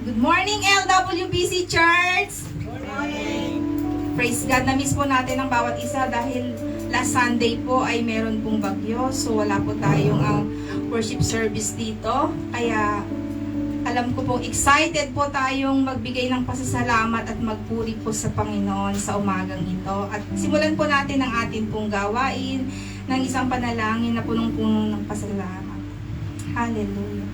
Good morning, LWBC Church! Good morning. Praise God, na-miss po natin ang bawat isa dahil last Sunday po ay meron pong bagyo. So wala po tayong worship service dito. Kaya alam ko po, excited po tayong magbigay ng pasasalamat at magpuri po sa Panginoon sa umagang ito. At simulan po natin ang atin pong gawain ng isang panalangin na punong-puno ng pasasalamat. Hallelujah.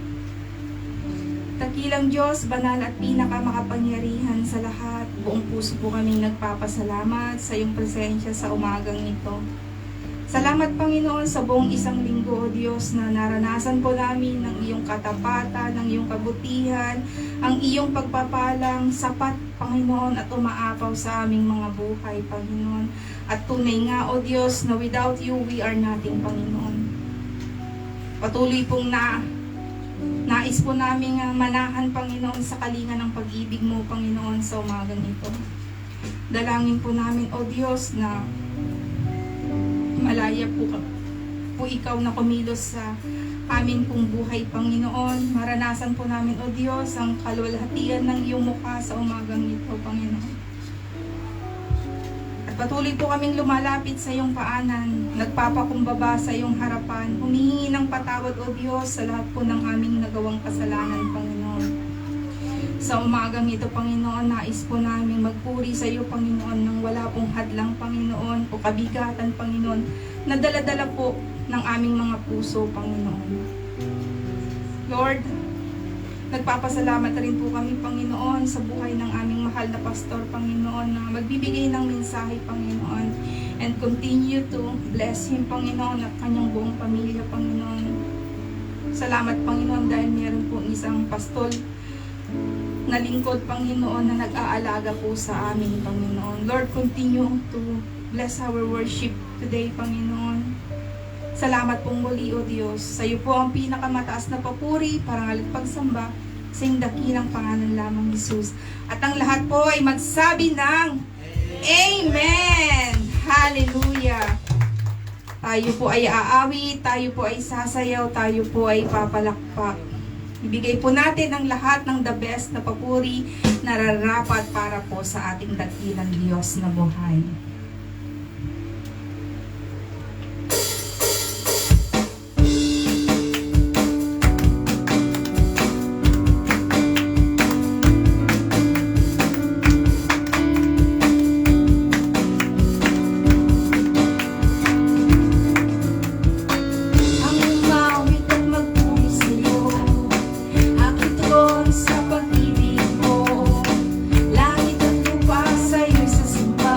Dakilang Diyos, banal at pinakamakapangyarihan sa lahat, buong puso po kaming nagpapasalamat sa iyong presensya sa umagang ito. Salamat Panginoon sa buong isang linggo, O Diyos, na naranasan po namin ng iyong katapatan, ng iyong kabutihan, ang iyong pagpapalang sapat, Panginoon, at umaapaw sa aming mga buhay, Panginoon. At tunay nga, O Diyos, na without you, we are nothing, Panginoon. Patuloy pong nais po namin manahan, Panginoon, sa kalinga ng pag-ibig mo, Panginoon, sa umagang ito. Dalangin po namin, O Diyos, na malaya po ikaw na kumilos sa amin pong buhay, Panginoon. Maranasan po namin, O Diyos, ang kaluwalhatian ng iyong mukha sa umagang ito, Panginoon. At patuloy po kaming lumalapit sa iyong paanan, nagpapakumbaba sa iyong harapan, humihingi ng patawad, O Diyos, sa lahat po ng aming nagawang kasalanan, Panginoon. Sa umagang ito, Panginoon, nais po namin magpuri sa iyo, Panginoon, nang wala pong hadlang, Panginoon, o kabigatan, Panginoon, na dala-dala po ng aming mga puso, Panginoon. Lord, nagpapasalamat rin po kami, Panginoon, sa buhay ng aming mahal na pastor, Panginoon, na magbibigay ng mensahe, Panginoon, and continue to bless him, Panginoon, at kanyang buong pamilya, Panginoon. Salamat, Panginoon, dahil meron po isang pastol na lingkod, Panginoon, na nag-aalaga po sa amin, Panginoon. Lord, continue to bless our worship today, Panginoon. Salamat pong muli, O Diyos. Sa iyo po ang pinakamataas na papuri, parangal at pagsamba sa iyong dakilang pangalan lamang, Jesus. At ang lahat po ay magsabi ng Amen! Hallelujah! Tayo po ay aawit, tayo po ay sasayaw, tayo po ay papalakpak. Ibigay po natin ang lahat ng the best na papuri na rarapat para po sa ating dakilang Diyos na buhay. Langit at lupa sa'yo'y sasimba.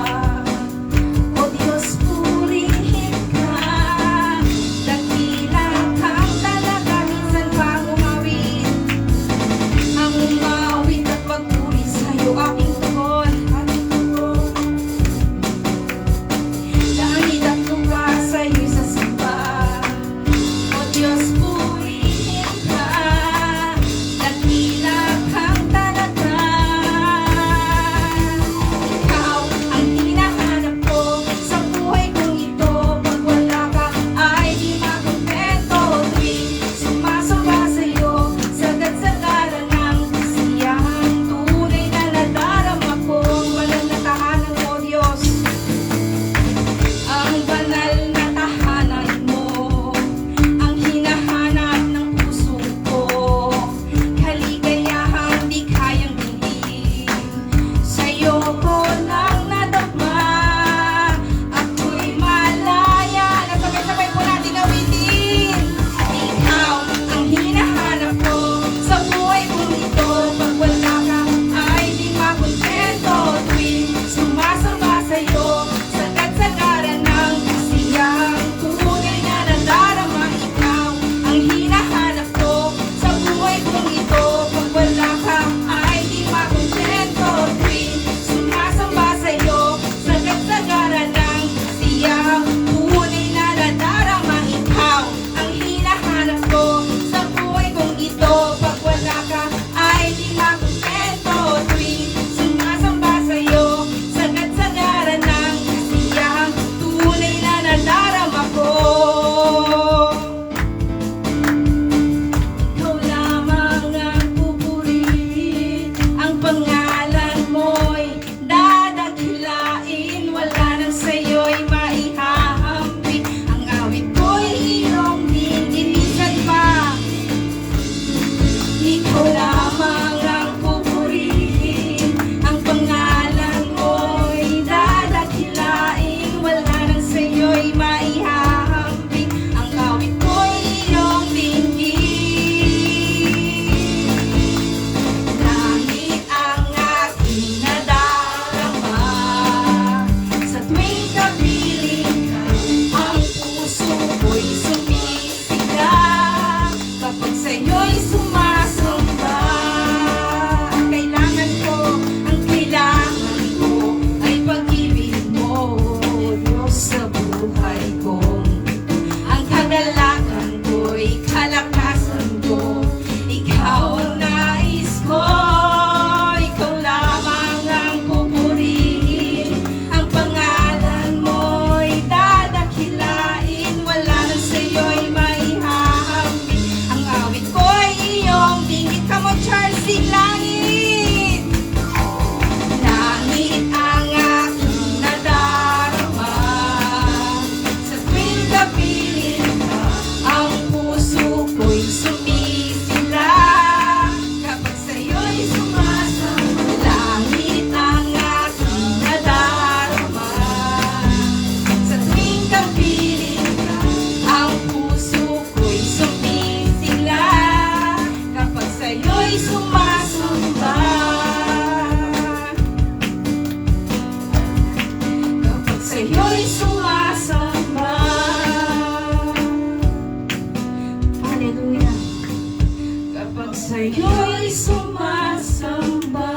sa'yo'y sumasamba.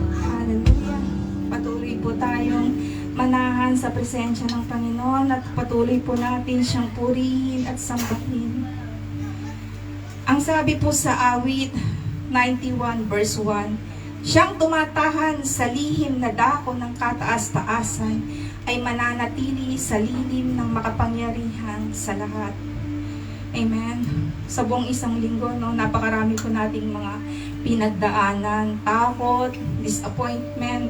Hallelujah. Patuloy po tayong manahan sa presensya ng Panginoon at patuloy po natin siyang purihin at sambahin. Ang sabi po sa awit 91 verse 1, siyang tumatahan sa lihim na dako ng kataas-taasan ay mananatili sa lilim ng makapangyarihan sa lahat. Amen. Sa buong isang linggo, no, napakarami po nating mga pinagdaanan, takot, disappointment,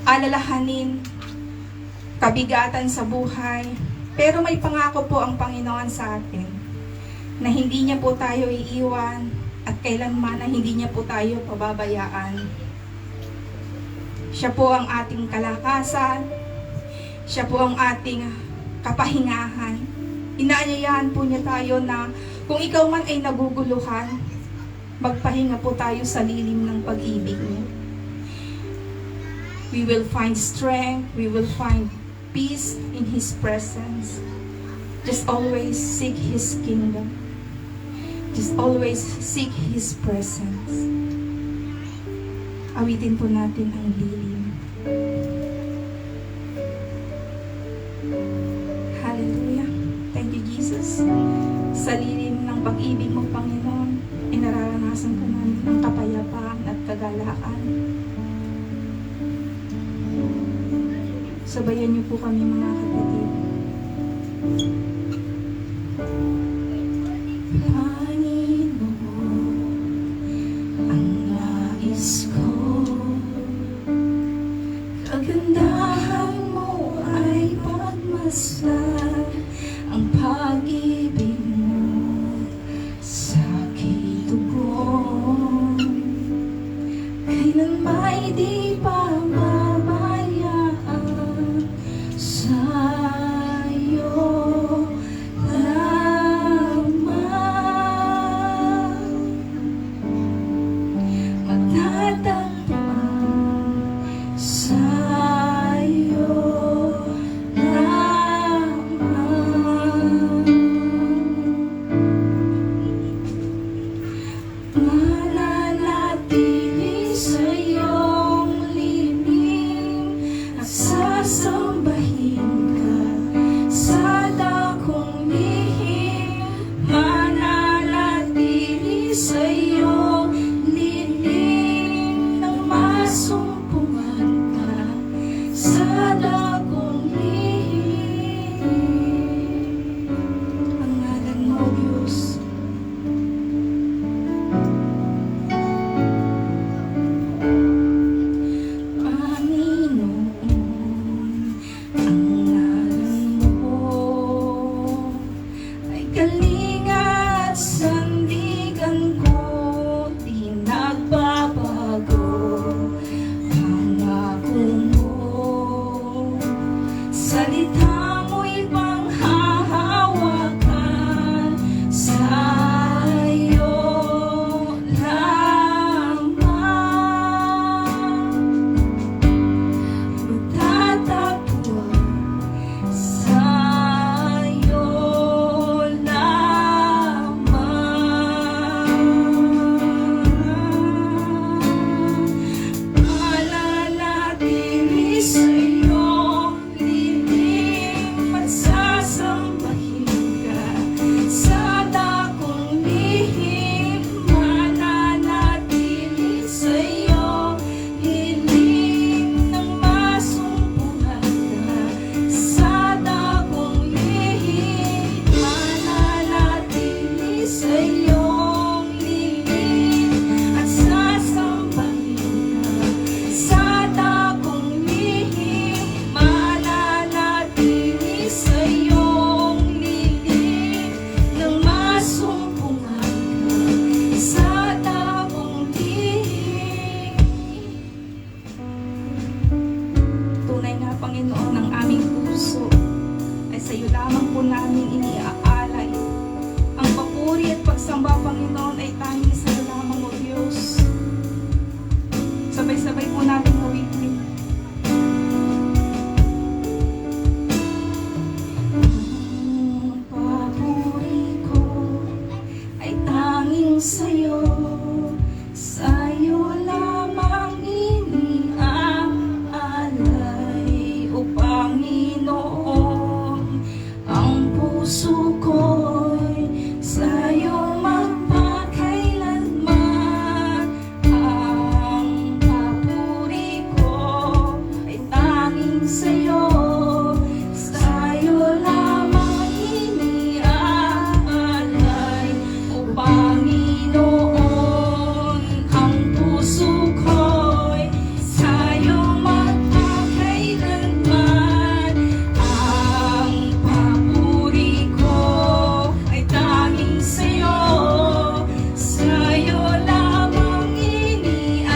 alalahanin, kabigatan sa buhay. Pero may pangako po ang Panginoon sa atin na hindi niya po tayo iiwan at kailanman na hindi niya po tayo pababayaan. Siya po ang ating kalakasan, siya po ang ating kapahingahan. Inaanyayahan po niya tayo na kung ikaw man ay naguguluhan, magpahinga po tayo sa lilim ng pag-ibig niya. We will find strength, we will find peace in His presence. Just always seek His kingdom. Just always seek His presence. Awitin po natin ang lilim. Hallelujah. Thank you, Jesus. Sa lilim ng pag-ibig mo, Panginoon, ay nararanasan po namin ang kapayapaan at kagalakan. Sabayan niyo po kami, mga kapatid. Kagandahan mo ay pagmasdan, ang pag-ibig mo sa aking tugon. Kailan may di pababayaan sa'yo lamang. Matatagpuan sa'yo lamang. Mananatili sa iyong lilim at sasambahin ka sa dakong lihim. Mananatili sa iyong lilim nang masumpungan ka sa dakong lihim. Ang ngalan mo, Diyos. Panginoon, ang ngalan mo ay kalinga at sandigan ko, di nagbabago. Pangako mo, salita mo'y panghahawakan sa'yo lamang. Matatagpuan sa'yo lamang. Mananatili sa iyong lilim at sasambahin ka sa dakong lihim. Mananatili sa iyong lilim nang masumpungan ka sa dakong lihim. Mananatili sa iyong lilim at sasambahin ka sa dakong lihim. Mananatili sa iyong lilim nang masumpungan ka sa dakong lihim. Tunay na, Panginoon, ang aming puso ay sa iyo lamang po namin iniaalay. Ang papuri at pagsamba, Panginoon, ay tanging sa iyo lamang, O Diyos. Sabay-sabay po natin awitin. Ang papuri puso ko'y sa'yo magpakailanman. Ang papuri ko ay tanging sa'yo, sa'yo lamang iniaalay. O Panginoon, ang puso ko'y sa'yo magpakailanman. Ang papuri ko ay tanging sa'yo, sa'yo lamang iniaalay.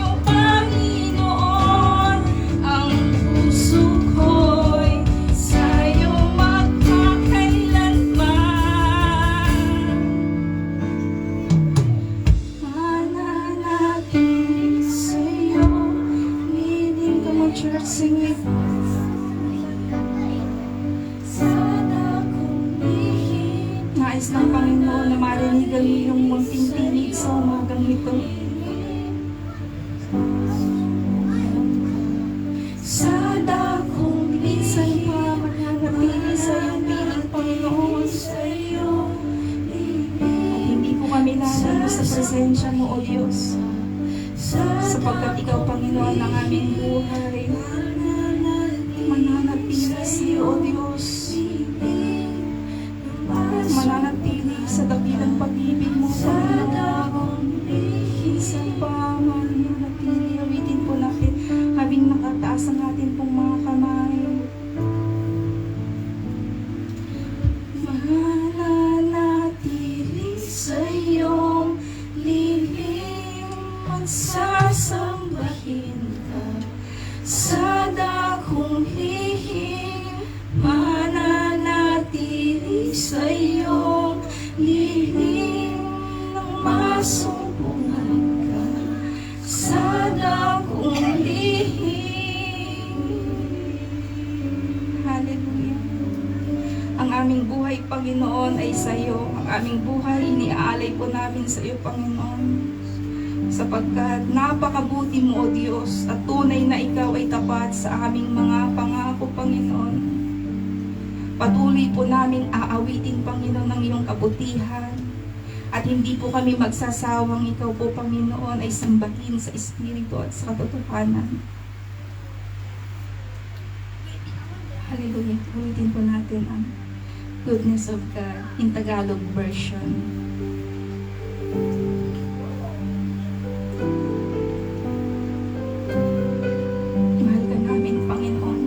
O Panginoon, ang puso ko'y sa'yo magpakailanman. Mananatili sa'yo. Leading, come on church, sing it. Sa dakong lihim, Nais ng Panginoon na marinig ang iyong munting tinig sa umagang ito. sa dakong Minsan lihim, pa mananatili sa iyong piling, Panginoon. sa'yo At hindi po kami lalayo sa presensya mo, O Diyos. Sapagkat Ikaw, Panginoon, ang aming buhay. Mananatili sa iyo, O Diyos. Mananatili sa dakilang pag-ibig mo, Panginoon. Minsan pa mananatili, awitin po natin habing nakataas ang ating pong mga kamay. mananatili sa iyong lihim, magsasambahin ka sa dakong lihim, mananatili sa iyong lihim, nang masumpungan ka sa dakong lihim. Hallelujah. Ang aming buhay, Panginoon, ay sa iyo. Ang aming buhay, iniaalay po namin sa iyo, Panginoon. Sapagkat napakabuti mo, O Diyos, at tunay na ikaw ay tapat sa aming mga pangako, Panginoon. Patuloy po namin aawitin, Panginoon, ng iyong kabutihan. At hindi po kami magsasawang ikaw po, Panginoon, ay sambahin sa Espiritu at sa katotohanan. Hallelujah. Ulitin po natin ang goodness of God in Tagalog version. Mahal ka namin, Panginoon.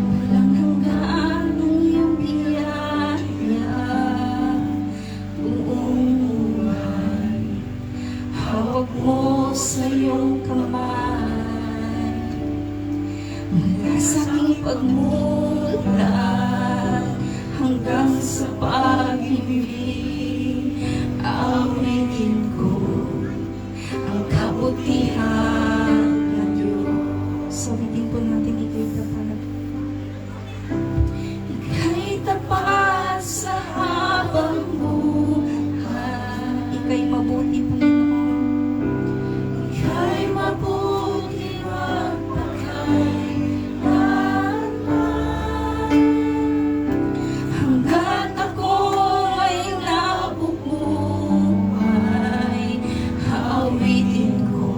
Walang hanggan ang iyong biyaya, buong buhay hawak mo sa iyong kamay. Mula sa aking pagmulat hanggang sa pag-ibig, awitin ko ang kabutihan ng Diyos. Sabitin po natin ikaw'y tapat. Ika'y tapat sa habang buhay. Ika'y mabuti, Panginoon. Ika'y mabuti magpakailanman. Hanggat ako ay nabubuhay, awitin ko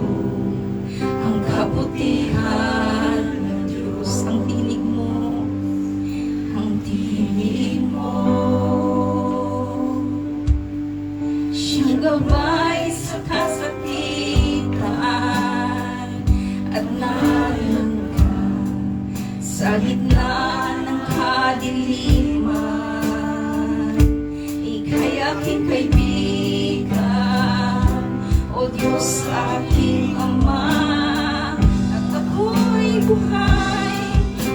ang kabutihan ng Diyos. Ang tinig mo, Ang tinig mo, siyang gabay sa kasakitan, at nariyan ka sa gitna ng kadiliman. Ika'y aking kaibigan, O Diyos aking Ama, at ako'y buhay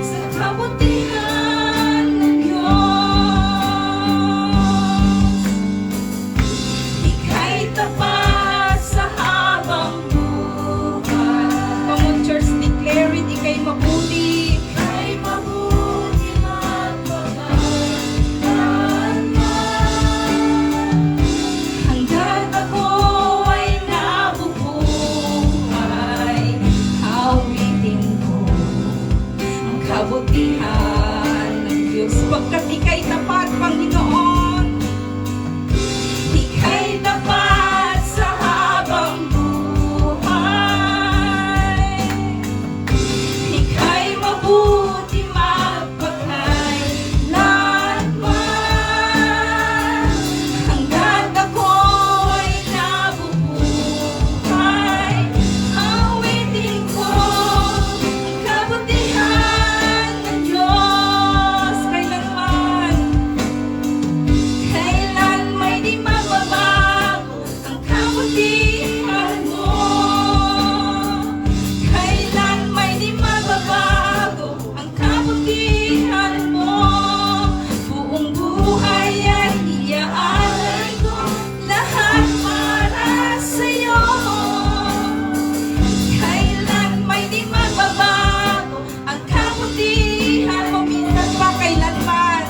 sa kabutihan ng Diyos. Ika'y tapat sa habang buhay. ika'y mabuti. Ika'y mabuti magpakailanman. Hanggat ako ay nabubuhay, awitin ko ang kabutihan ng Diyos. Pagkat ika'y tapat, Panginoon, ika'y tapat sa habang buhay. Ika'y mabuti magpakailanman. Hanggat ako'y nabubuhay, awitin ko ang kabutihan ng Diyos. Kailan may di mababago ang kabutihan mo. Kailan may di mababago ang kabutihan mo. Buong buhay ay iaalay ko lahat para sa'yo. Kailan may di mababago ang kabutihan mo. Minsan pa kailanman.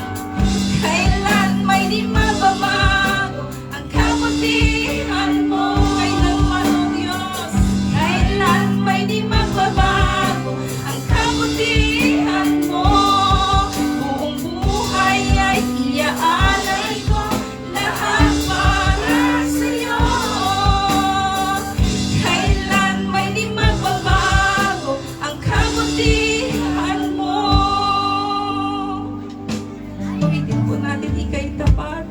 Kailan may di mababago ang kabutihan mo. Kailanman, O Diyos. Kailan may di mababago ang kabutihan mo. Buong buhay ay iaalay ko lahat para sa'yo. Kailan may di mababago ang kabutihan mo. Ulitin po natin, ika'y tapat.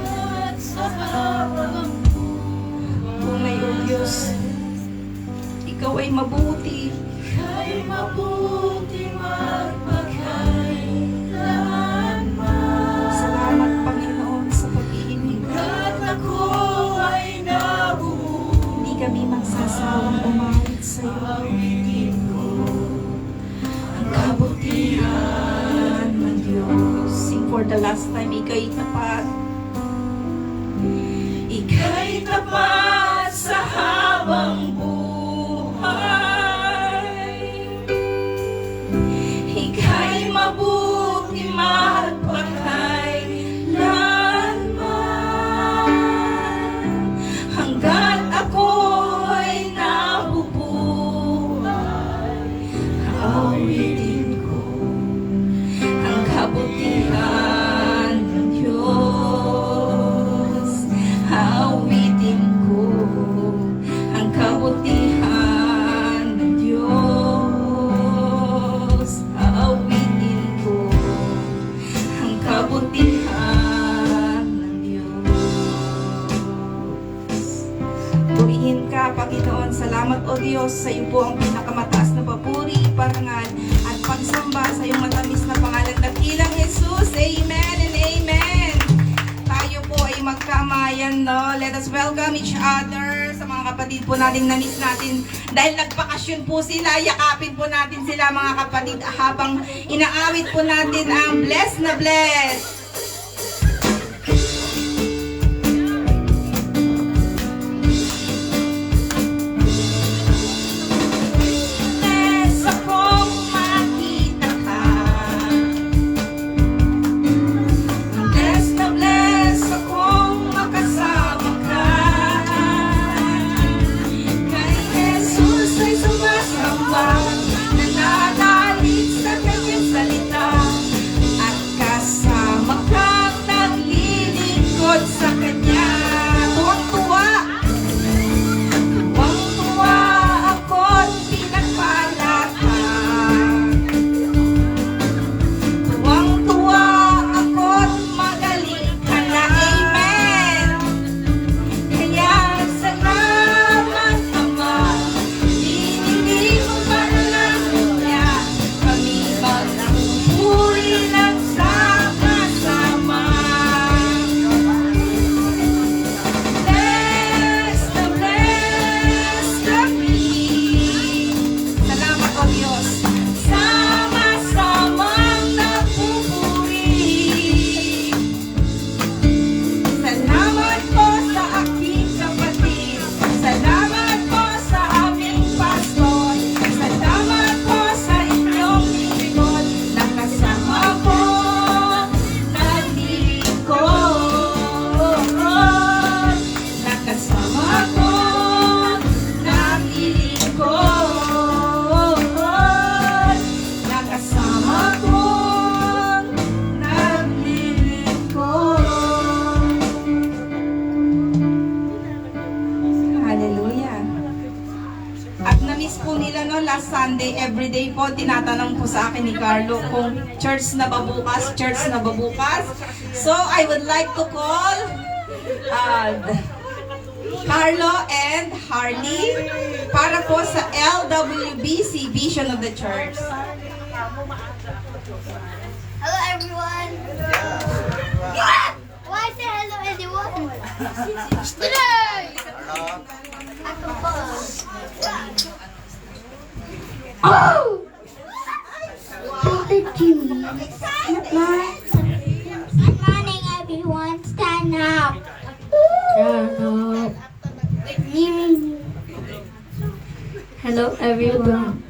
At sa habang Tunay, O Diyos, ikaw ay mabuti. ika'y mabuti magpakailanman. Salamat, Panginoon, sa pag-ibig. At ako ay nabubuhay. Hindi kami magsasawang umawit sa iyo. Awitin ko Ang kabutihan ng Diyos. Sing for the last time, ika'y tapat. Ika'y tapat sa habang buhay. Ika'y mabuti magpakailanman. Hanggat ako'y nabubuhay, awitin ko ang kabutihan ng Diyos. Awitin ko ang kabutihan ng Diyos. Awitin ko ang kabutihan ng Diyos. Purihin ka, Panginoon. Salamat, O Diyos, sa iyo po ang pinakamataas na papuri, parangal, at pagsamba sa iyong matamis na pangalan, dakilang Jesus. Amen and amen. Tayo po ay magkamayan, no? Let us welcome each other. Sa mga kapatid po natin na-miss natin dahil nagpakasyon po sila, yakapin po natin sila, mga kapatid, habang inaawit po natin ang Bless na Bless. Bless akong makita ka. Bless na bless akong makasama ka. Kay Jesus ay sumasamba, nananalig sa kanyang salita, at kasama practice po nila no, last Sunday, everyday po, tinatanong po sa akin ni Carlo kung church na ba bukas, church na ba bukas. So, I would like to call Carlo and Harley para po sa LWBC Vision of the Church. Hello everyone. Why say hello everyone? Today. Ako po. Oh. Thank you. Good morning everyone. Stand up. Stand up. Hello everyone.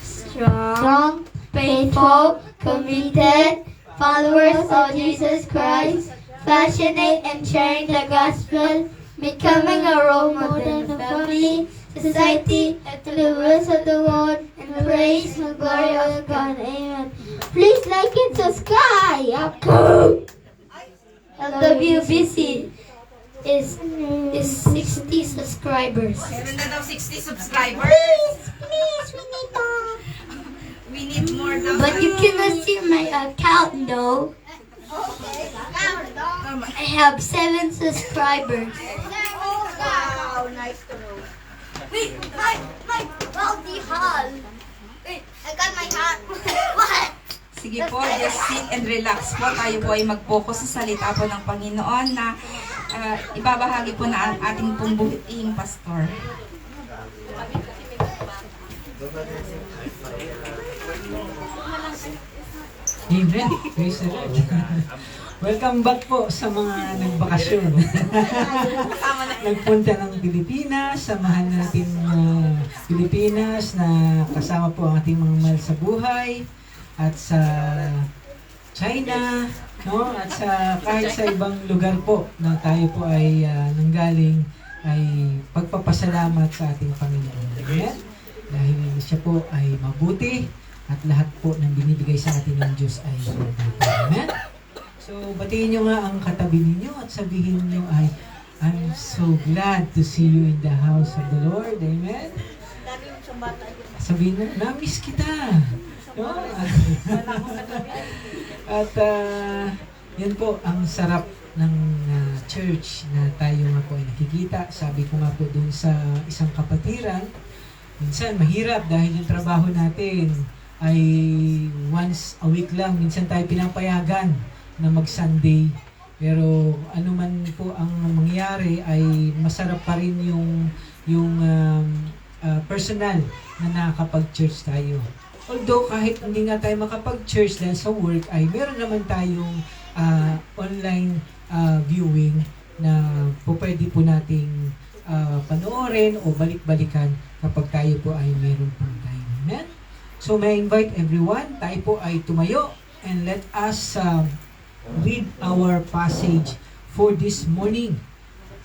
Strong, faithful, committed, followers of Jesus Christ, passionate and sharing the gospel, becoming a role model in the family, society, and to the rest of the world, and praise the glory of God. Amen. Please like and subscribe. LWBC is 60 subscribers. Meron na daw 60 subscribers. Please, we need more. We need more daw. But you cannot see my account though. I have 7 subscribers. Wow, nice to know. Wait, my wealthy hall. Wait, I got my hat. What? Sige po, just sit and relax po. Tayo po ay mag-focus sa salita po ng Panginoon na ibabahagi po na ang ating pong buhiting pastor. Amen. Praise the Lord. Welcome back po sa mga nagbakasyon. Nagpunta ng Pilipinas, samahan natin Pilipinas na kasama po ang ating mga mahal sa buhay at sa China, no? At sa kahit sa ibang lugar po na tayo po ay nanggaling ay pagpapasalamat sa ating Panginoon. Amen? Dahil siya po ay mabuti at lahat po ng binibigay sa atin ng Diyos ay mabuti. Amen? So, batiin nyo nga ang katabi ninyo at sabihin nyo ay, I'm so glad to see you in the house of the Lord. Amen? Sabihin nyo, na-miss kita. No? At yan po ang sarap ng church na tayo nga po ay nakikita. Sabi ko nga po dun sa isang kapatiran, minsan mahirap dahil yung trabaho natin ay once a week lang. Minsan tayo pinapayagan na mag-Sunday. Pero ano man po ang mangyari ay masarap pa rin yung personal na nakakapag-church tayo. Although kahit hindi nga tayo makapag-church dahil sa work ay meron naman tayong online viewing na pwede po nating panoorin o balik-balikan kapag tayo po ay meron pong time. Amen? So may I invite everyone, tayo po ay tumayo and let us read our passage for this morning.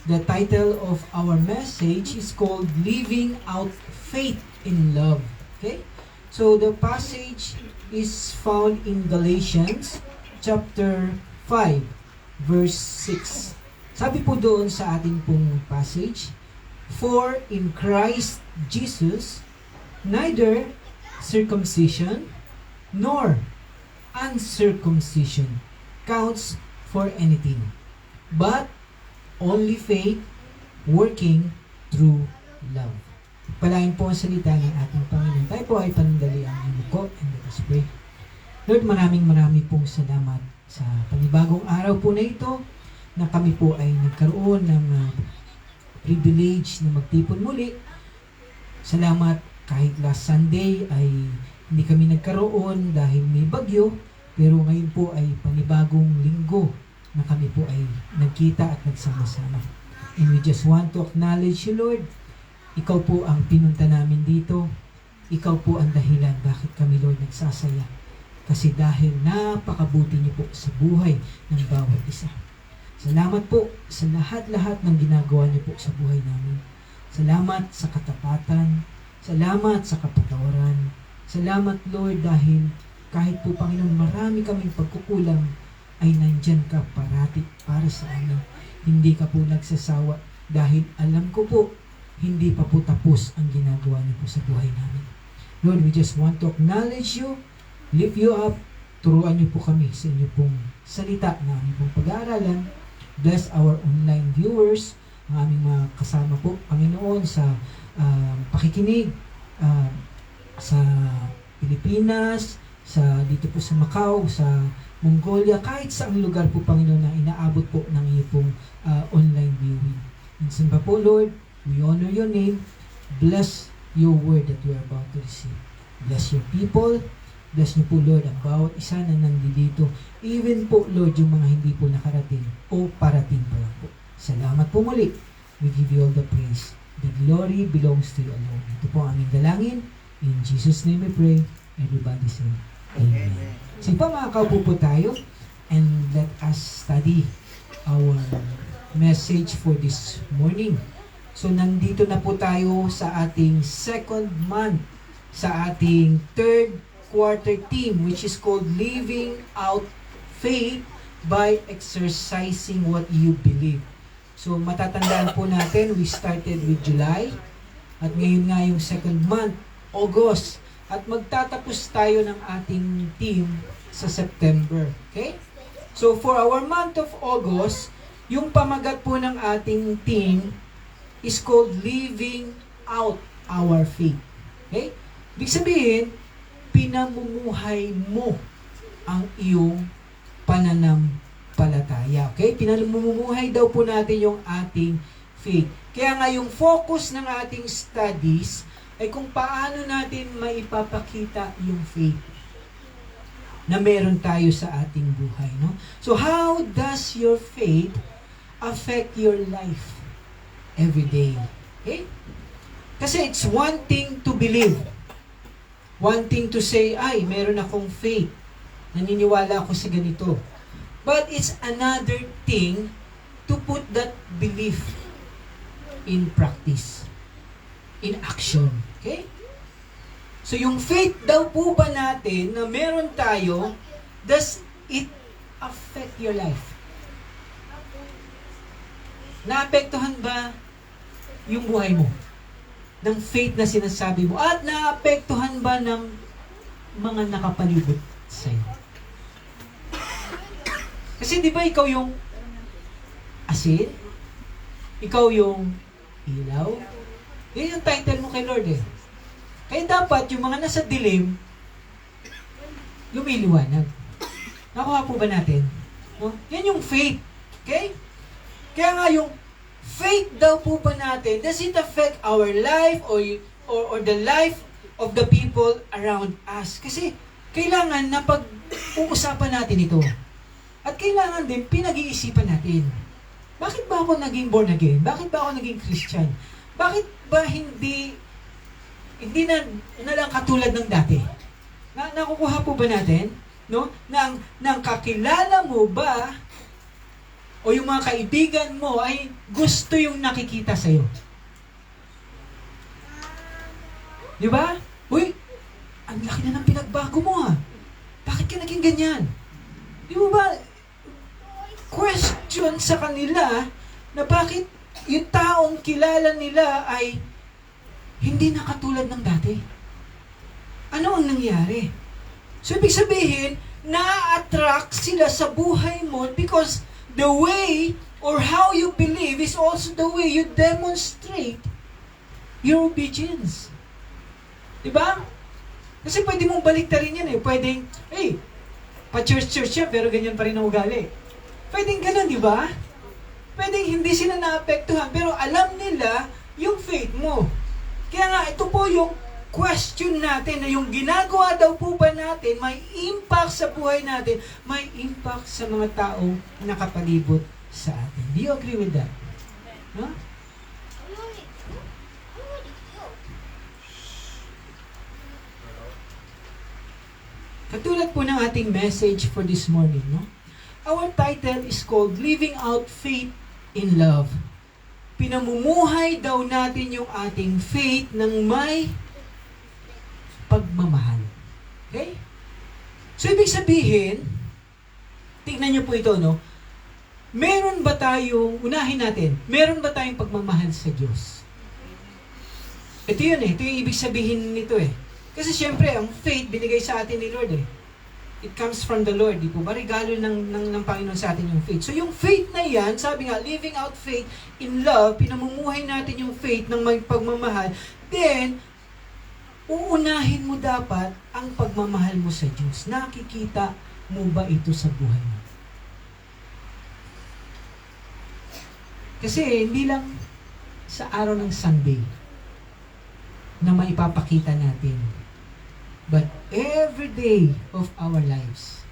The title of our message is called Living Out Faith in Love. Okay? So the passage is found in Galatians chapter 5 verse 6. Sabi po doon sa ating pong passage, for in Christ Jesus neither circumcision nor uncircumcision counts for anything, but only faith working through love. Palain po ang salita ng ating Panginoon. Tayo po ay panandali ang inuko and let us pray. Lord, maraming pong salamat sa panibagong araw po na ito na kami po ay nagkaroon ng privilege na magtipon muli. Salamat kahit last Sunday ay hindi kami nagkaroon dahil may bagyo, pero ngayon po ay panibagong linggo na kami po ay nagkita at nagsama-sama. And we just want to acknowledge you, Lord. Ikaw po ang pinunta namin dito. Ikaw po ang dahilan bakit kami, Lord, nagsasaya. Kasi dahil napakabuti niyo po sa buhay ng bawat isa. Salamat po sa lahat-lahat ng ginagawa niyo po sa buhay namin. Salamat sa katapatan. Salamat sa kapatawaran. Salamat, Lord, dahil kahit po, Panginoon, marami kaming pagkukulang, ay nandyan ka parati para sa amin. Hindi ka po nagsasawa dahil alam ko po, hindi pa po tapos ang ginagawa niyo po sa buhay namin. Lord, we just want to acknowledge you, lift you up, turuan niyo po kami sa inyo pong salita na aming pong pag-aaralan. Bless our online viewers, ang aming mga kasama po, Panginoon, sa pakikinig sa Pilipinas, sa dito po sa Macau, sa Mongolia, kahit saang lugar po, Panginoon, na inaabot po ng iyo pong online viewing. Minsan pa po, Lord, we honor your name. Bless your word that we are about to receive. Bless your people. Bless niyo po, Lord, ang bawat isa na nandito. Even po, Lord, yung mga hindi po nakarating o parating pa lang po. Salamat po muli. We give you all the praise. The glory belongs to you alone. Ito po ang aming dalangin. In Jesus' name we pray. Everybody say, Amen. Sige pa, makakaupo po tayo and let us study our message for this morning. So, nandito na po tayo sa ating second month, sa ating third quarter theme, which is called Living Out Faith by Exercising What You Believe. So, matatandaan po natin, we started with July, at ngayon nga yung second month, August, at magtatapos tayo ng ating team sa September. Okay? So, for our month of August, yung pamagat po ng ating team is called Living Out Our Faith. Okay? Ibig sabihin, pinamumuhay mo ang iyong pananampalataya. Okay? Pinamumuhay daw po natin yung ating faith. Kaya nga yung focus ng ating studies ay kung paano natin maipapakita yung faith na meron tayo sa ating buhay. No? So how does your faith affect your life every day? Okay? Kasi it's one thing to believe. One thing to say, ay, meron akong faith. Naniniwala ako sa ganito. But it's another thing to put that belief in practice, in action. Okay? So yung faith daw po ba natin na meron tayo, does it affect your life? Naapektuhan ba yung buhay mo ng faith na sinasabi mo? At naapektuhan ba ng mga nakapalibot sa'yo? Kasi di ba ikaw yung asin? Ikaw yung ilaw? Yan yung title mo kay Lord eh. Kaya dapat yung mga nasa dilim, lumiliwanag. Nakuha po ba natin? No? Yan yung faith. Okay? Kaya nga yung faith daw po ba natin, does it affect our life or the life of the people around us? Kasi kailangan na pag-uusapan natin ito. At kailangan din pinag-iisipan natin. Bakit ba ako naging born again? Bakit ba ako naging Christian? Bakit ba hindi na lang katulad ng dati? Nakukuha po ba natin? No? Nang kakilala mo ba o yung mga kaibigan mo ay gusto yung nakikita sa'yo? Di ba? Uy, ang laki na ng pinagbago mo ah. Bakit ka naging ganyan? Di mo ba question sa kanila na bakit yung taong kilala nila ay hindi na katulad ng dati? Ano ang nangyari? So, ibig sabihin, na-attract sila sa buhay mo because the way or how you believe is also the way you demonstrate your obedience. Diba? Kasi pwede mong baliktarin yan eh. Pwedeng, hey, pa-church-church siya pero ganyan pa rin ang ugali. Pwedeng ganun, di ba? Pwedeng hindi sila naapektuhan pero alam nila yung faith mo. Kaya nga, ito po yung question natin na yung ginagawa daw po ba natin may impact sa buhay natin, may impact sa mga taong nakapalibot sa atin. Do you agree with that? Huh? Katulad po ng ating message for this morning, no? Our title is called Living Out Faith in Love. Pinamumuhay daw natin yung ating faith ng may pagmamahal. Okay? So, ibig sabihin, tignan niyo po ito, no? Meron ba tayong, unahin natin, meron ba tayong pagmamahal sa Diyos? Ito yun ito yung ibig sabihin nito Kasi syempre, ang faith binigay sa atin ni Lord It comes from the Lord, di po ba? Regalo ng Panginoon sa atin yung faith. So yung faith na yan, sabi nga, living out faith in love, pinamumuhay natin yung faith ng may pagmamahal, then, uunahin mo dapat ang pagmamahal mo sa Diyos. Nakikita mo ba ito sa buhay mo? Kasi hindi lang sa araw ng Sunday na maipapakita natin, but every day of our lives.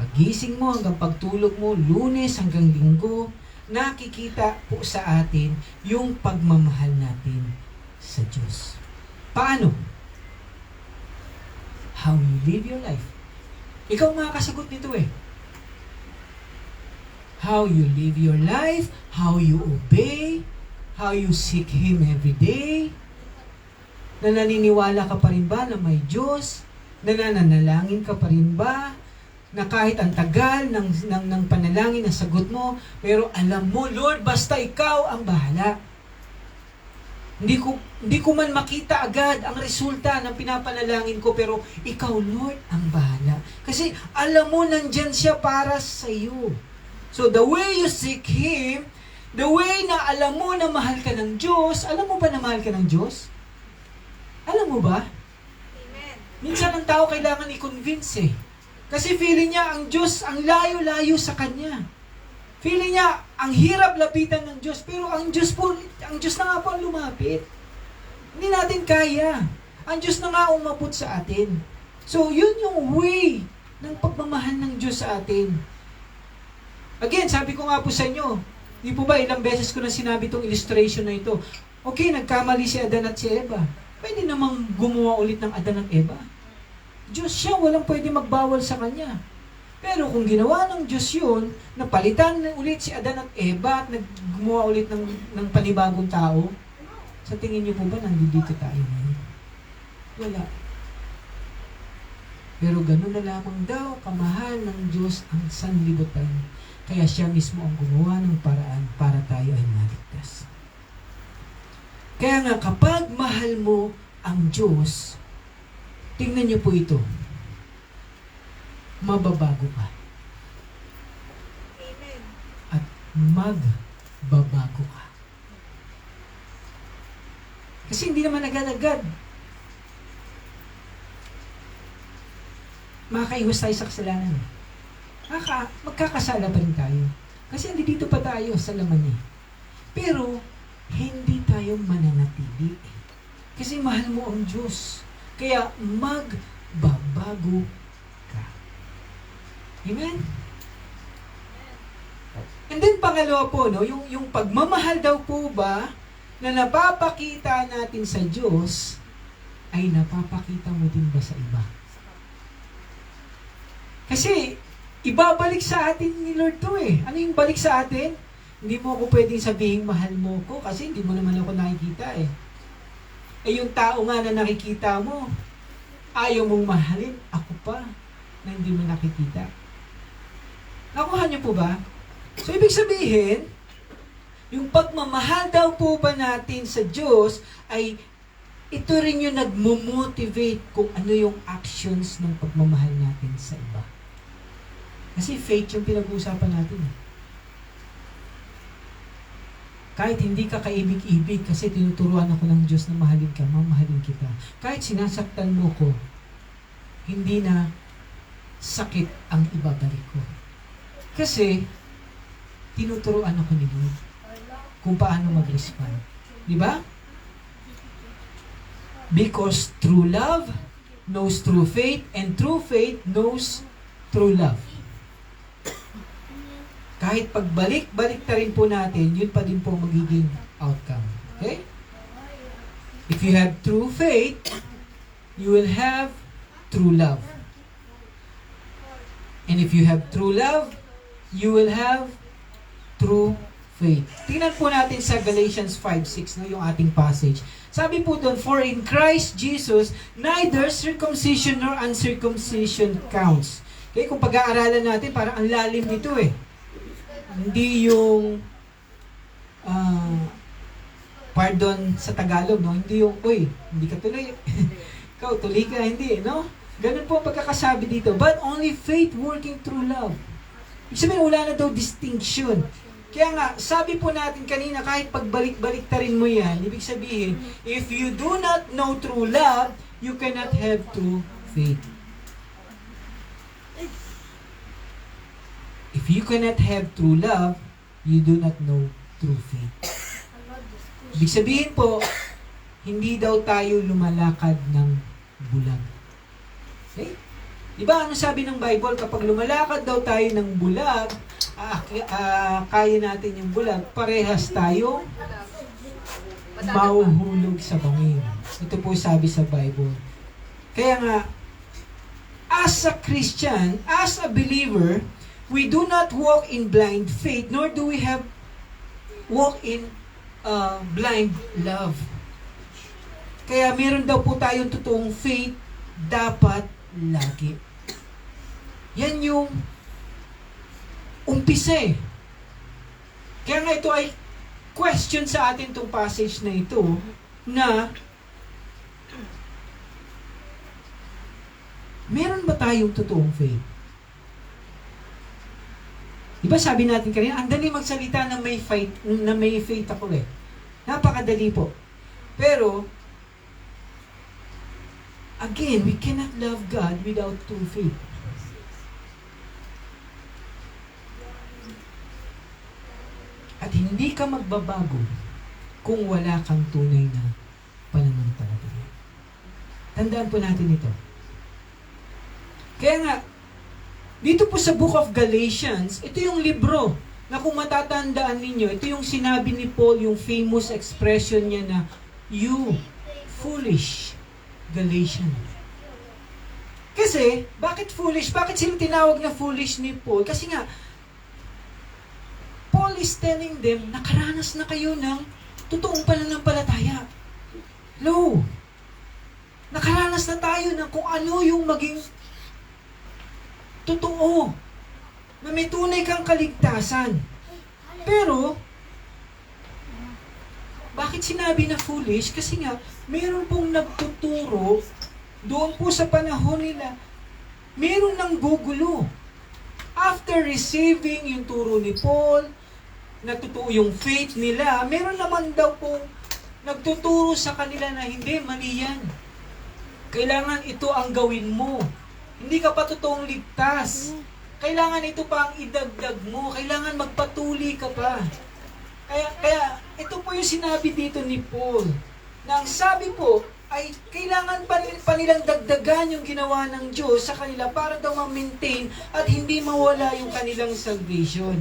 Pagising mo hanggang pagtulog mo, Lunes hanggang Linggo, nakikita po sa atin yung pagmamahal natin sa Diyos. Paano? How you live your life. Ikaw makakasagot nito How you live your life, how you obey, how you seek Him every day, na naniniwala ka pa rin ba na may Diyos? Na nananalangin ka pa rin ba? Na kahit ang tagal ng panalangin na sagot mo, pero alam mo, Lord, basta ikaw ang bahala. Hindi ko man makita agad ang resulta ng pinapanalangin ko, pero ikaw, Lord, ang bahala. Kasi alam mo, nandyan siya para sa iyo. So the way you seek Him, the way na alam mo na mahal ka ng Diyos, alam mo ba na mahal ka ng Diyos? Alam mo ba? Amen. Minsan ang tao kailangan i-convince Kasi feeling niya ang Diyos, ang layo-layo sa Kanya. Feeling niya, ang hirap lapitan ng Diyos, pero ang Diyos na nga po ang lumapit. Hindi natin kaya. Ang Diyos na nga umabot sa atin. So, yun yung way ng pagmamahal ng Diyos sa atin. Again, sabi ko nga po sa inyo, di po ba ilang beses ko na sinabi itong illustration na ito. Okay, nagkamali si Adan at si Eva. Pwede namang gumawa ulit ng Adan at Eva. Diyos siya, walang pwede magbawal sa kanya. Pero kung ginawa ng Diyos yun, napalitan ulit si Adan at Eva at gumawa ulit ng panibagong tao, sa tingin niyo po ba nandito tayo ngayon? Wala. Pero gano'n na lamang daw kamahal ng Diyos ang sanlibutan. Kaya siya mismo ang gumawa ng paraan para tayo ay maligtas. Kaya nga, kapag mahal mo ang Diyos, tingnan niyo po ito, mababago ka. Amen. At magbabago ka. Kasi hindi naman agad-agad. Makakaiwas tayo sa kasalanan. Magkakasala pa rin tayo. Kasi dito pa tayo sa laman Pero, hindi tayo mananatili. Kasi mahal mo ang Diyos. Kaya magbabago ka. Amen? And then pangalawa po, yung pagmamahal daw po ba na napapakita natin sa Diyos ay napapakita mo din ba sa iba? Kasi ibabalik sa atin ni Lord to Ano yung balik sa atin? Hindi mo ako pwedeng sabihin mahal mo ko kasi hindi mo naman ako nakikita yung tao nga na nakikita mo, ayaw mong mahalin, ako pa na hindi mo nakikita. Nakuha niyo po ba? So, ibig sabihin, yung pagmamahal daw po ba natin sa Diyos ay ito rin yung nagmo-motivate kung ano yung actions ng pagmamahal natin sa iba. Kasi faith yung pinag-uusapan natin. Kahit hindi ka kaibig-ibig kasi tinuturuan ako ng Diyos na mahalin ka, mamahalin kita. Kahit sinasaktan mo ko, hindi na sakit ang ibabalik ko. Kasi, tinuturuan ako ni Lord kung paano mag-respond. Di ba? Because true love knows true faith, and true faith knows true love. Kahit pagbalik-balik na rin po natin, yun pa din po magiging outcome. Okay? If you have true faith, you will have true love. And if you have true love, you will have true faith. Tingnan po natin sa Galatians 5:6, yung ating passage. Sabi po doon, for in Christ Jesus, neither circumcision nor uncircumcision counts. Okay, kung pag-aaralan natin, parang ang lalim nito Hindi yung pardon sa Tagalog, no? Hindi yung, uy, hindi ka tuloy. Ikaw, tuloy ka, hindi, no? Ganun po ang pagkakasabi dito. But only faith working through love. Ibig sabihin, wala na daw distinction. Kaya nga, sabi po natin kanina, kahit pagbalik-balik ta rin mo yan, ibig sabihin, if you do not know true love, you cannot have true faith. If you cannot have true love, you do not know true faith. Ibig sabihin po, hindi daw tayo lumalakad ng bulag. Okay? Diba, ano sabi ng Bible? Kapag lumalakad daw tayo ng bulag, kaya natin yung bulag, parehas tayo mahuhulog sa bangin. Ito po sabi sa Bible. Kaya nga, as a Christian, as a believer, we do not walk in blind faith, nor do we have walk in blind love. Kaya meron daw po tayong totoong faith dapat lagi. Yan yung umpisa eh. Kaya nga ito ay question sa atin itong passage na ito na meron ba tayong totoong faith? Diba sabi natin kanina, ang dali magsalita na may faith ako eh. Napakadali po. Pero, again, we cannot love God without true faith. At hindi ka magbabago kung wala kang tunay na pananampalataya. Tandaan po natin ito. Kaya nga, dito po sa Book of Galatians, ito yung libro na kung matatandaan ninyo, ito yung sinabi ni Paul, yung famous expression niya na, you foolish Galatians. Kasi, bakit foolish? Bakit sila tinawag na foolish ni Paul? Kasi nga, Paul is telling them, nakaranas na kayo ng totoong pananampalataya. Hello? Nakaranas na tayo ng kung ano yung maging totoo, na may tunay kang kaligtasan. Pero, bakit sinabi na foolish? Kasi nga, meron pong nagtuturo, doon po sa panahon nila, meron nang gugulo. After receiving yung turo ni Paul, natutuo yung faith nila, meron naman daw pong nagtuturo sa kanila na hindi, mali yan. Kailangan ito ang gawin mo. Hindi ka pa totoong ligtas. Kailangan ito pa ang idagdag mo. Kailangan magpatuloy ka pa. Kaya ito po yung sinabi dito ni Paul. Na ang sabi po ay kailangan pa nilang dagdagan yung ginawa ng Diyos sa kanila para daw ma-maintain at hindi mawala yung kanilang salvation.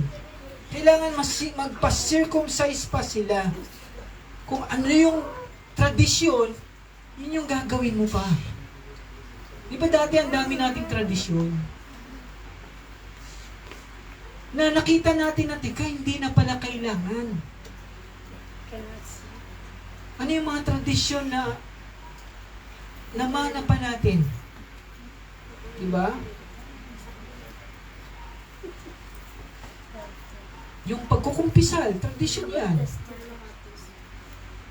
Kailangan magpa-circumcise pa sila. Kung ano yung tradisyon, yun yung gagawin mo pa. Di ba dati ang dami nating tradisyon? Na nakita natin na, teka, hindi na pala kailangan. Ano yung mga tradisyon na namana pa natin? Di ba? Yung pagkukumpisal, tradisyon yan.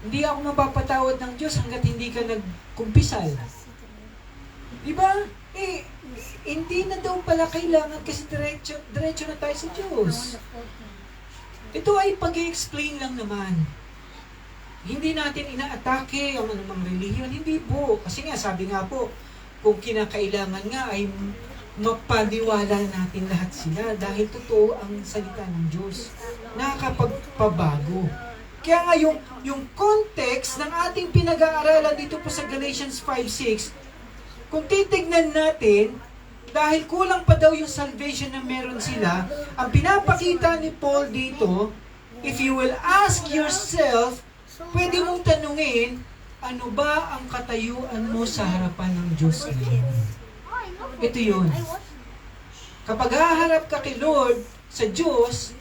Hindi ako mapapatawad ng Diyos hanggat hindi ka nagkumpisal. Diba? Hindi na daw pala kailangan kasi diretso na tayo sa Diyos. Ito ay pag-i-explain lang naman. Hindi natin inaatake ang anumang relihiyon. Hindi po. Kasi nga, sabi nga po, kung kinakailangan nga ay mapaniwala natin lahat sila dahil totoo ang salita ng Diyos. Nakakapagpabago. Kaya nga yung context ng ating pinag-aaralan dito po sa Galatians 5:6, kung titignan natin, dahil kulang pa daw yung salvation na meron sila, ang pinapakita ni Paul dito, if you will ask yourself, pwede mong tanungin, ano ba ang katayuan mo sa harapan ng Diyos ngayon? Ito yun. Kapag haharap ka kay Lord sa Diyos,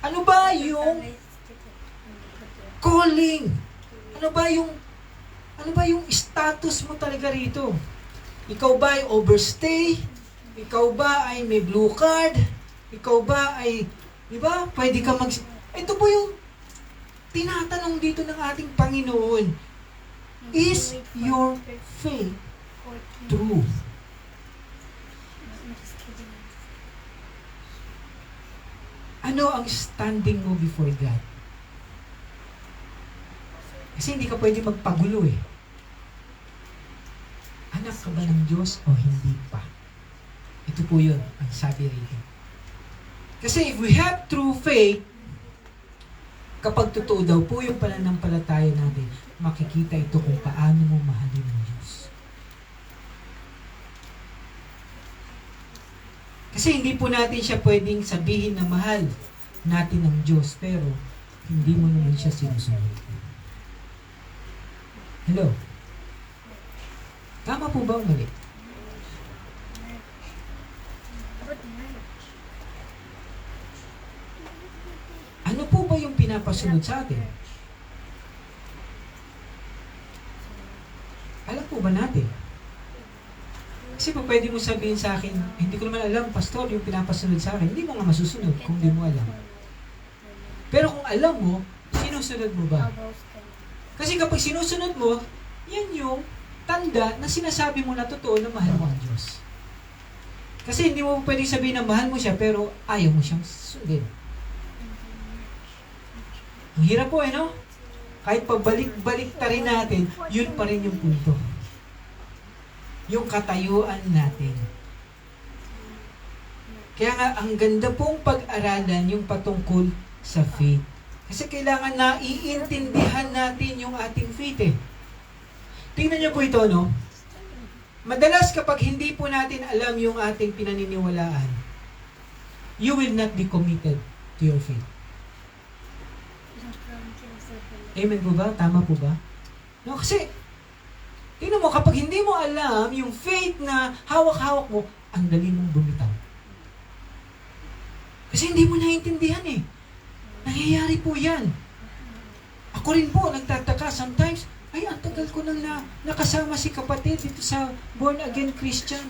ano ba yung calling? Ano ba yung status mo talaga rito? Ikaw ba ay overstay? Ikaw ba ay may blue card? Ikaw ba ay, di ba, pwede ka ito po yung tinatanong dito ng ating Panginoon, is your faith true? Ano ang standing mo before God? Kasi hindi ka pwede magpagulo eh. Anak ka ba ng Diyos o hindi pa? Ito po yun, ang sabi rito. Kasi if we have true faith, kapag totoo daw po yung pananampalataya natin, makikita ito kung paano mo mahalin ng Diyos. Kasi hindi po natin siya pwedeng sabihin na mahal natin ng Diyos, pero hindi mo naman siya sinusunod. Hello? Tama po ba o mali? Ano po ba yung pinapasunod sa atin? Alam po ba natin? Kasi pa pwede mo sabihin sa akin, hindi ko naman alam, pastor, yung pinapasunod sa akin, hindi mo nga masusunod kung hindi mo alam. Pero kung alam mo, sinusunod mo ba? Kasi kapag sinusunod mo, yan yung tanda na sinasabi mo na totoo na mahal mo ang Diyos. Kasi hindi mo pwedeng sabihin na mahal mo siya, pero ayaw mo siyang sundin. Ang hirap po no? Kahit pabalik-balik ta rin natin, yun pa rin yung punto. Yung katayuan natin. Kaya nga, ang ganda pong pag-aralan yung patungkol sa faith. Kasi kailangan na iintindihan natin yung ating faith eh. Tingnan niyo po ito, no? Madalas kapag hindi po natin alam yung ating pinaniniwalaan, you will not be committed to your faith. Amen po ba? Tama po ba? No, kasi, tingnan mo, kapag hindi mo alam yung faith na hawak-hawak mo, ang dali mong bumitaw. Kasi hindi mo naiintindihan eh. Nangyayari po yan. Ako rin po, nagtataka sometimes, ay, ang tagal ko nang nakasama si kapatid dito sa Born Again Christian.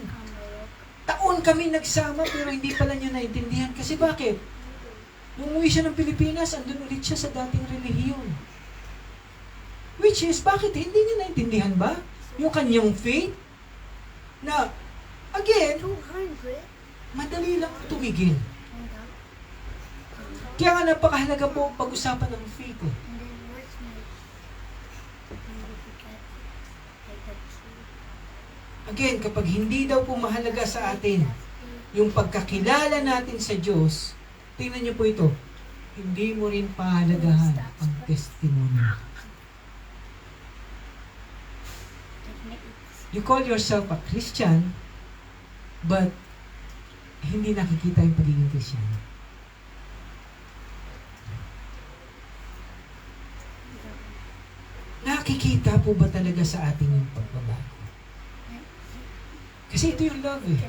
Taon kami nagsama pero hindi pala niya naiintindihan. Kasi bakit? Nung umuwi siya ng Pilipinas, andun ulit siya sa dating relihiyon. Which is, bakit hindi niya naiintindihan ba? Yung kanyang faith na, again, madali lang tumigil. Kaya nga napakahalaga po pag-usapan ng faith eh. Again, kapag hindi daw po mahalaga sa atin yung pagkakilala natin sa Diyos, tingnan niyo po ito, hindi mo rin pahalagahan ang testimony. You call yourself a Christian, but hindi nakikita yung pagiging Christian. Nakikita po ba talaga sa atin yung pagbabago? Kasi ito yung love eh.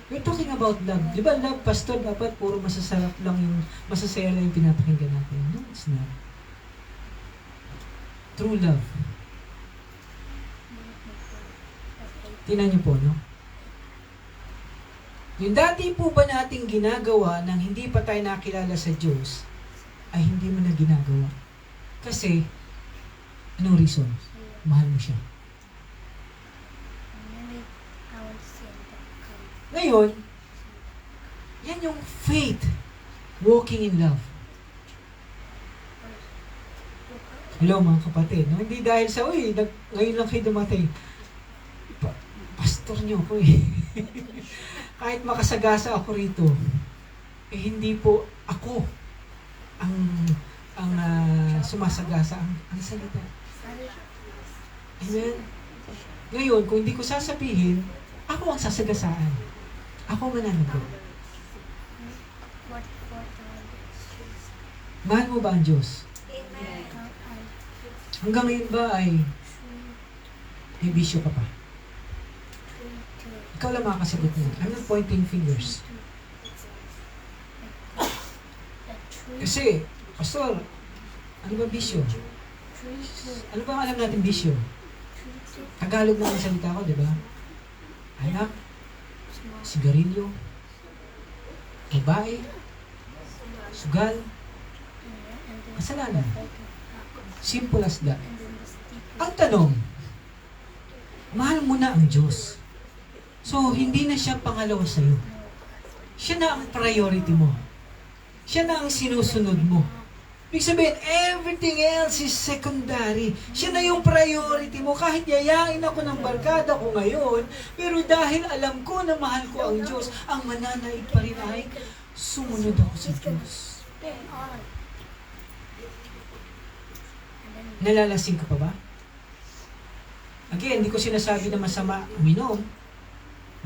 We're talking about love. Di ba love, pastor, dapat puro masasarap lang yung, masasaya lang yung pinapakinggan natin. No, it's not. True love. Tingnan niyo po, no? Yung dati po ba nating ginagawa nang hindi pa tayo nakilala sa Diyos, ay hindi mo na ginagawa. Kasi, anong reason? Mahal mo siya. Ngayon, yan yung faith, walking in love. Hello mga kapatid, no? Hindi dahil sa, ngayon lang kayo dumating. Pastor niyo ako eh. Kahit makasagasa ako rito, eh hindi po ako ang sumasagasa ang salita. Amen? Ngayon, kung hindi ko sasabihin, ako ang sasagasaan. Ako mananagot. Mahal mo ba ang Diyos? Hanggang ngayon ba ay may bisyo ka pa? Ikaw lang makakasagot mo. I'm not pointing fingers. Kasi, pastor, ano ba bisyo? Ano ba alam natin bisyo? Tagalog na ang salita ko, di ba? Anak, sigarilyo, babae, sugal, kasalanan. Simple as that. Ang tanong, mahal mo na ang Diyos. So, hindi na siya pangalawa sa'yo. Siya na ang priority mo. Siya na ang sinusunod mo. Ibig sabihin, everything else is secondary. Siya na yung priority mo. Kahit yayain ako ng barkada ko ngayon, pero dahil alam ko na mahal ko ang Diyos, ang mananaig pa rin ay sumunod ako sa Diyos. Nalalasing ka pa ba? Again, hindi ko sinasabi na masama uminom.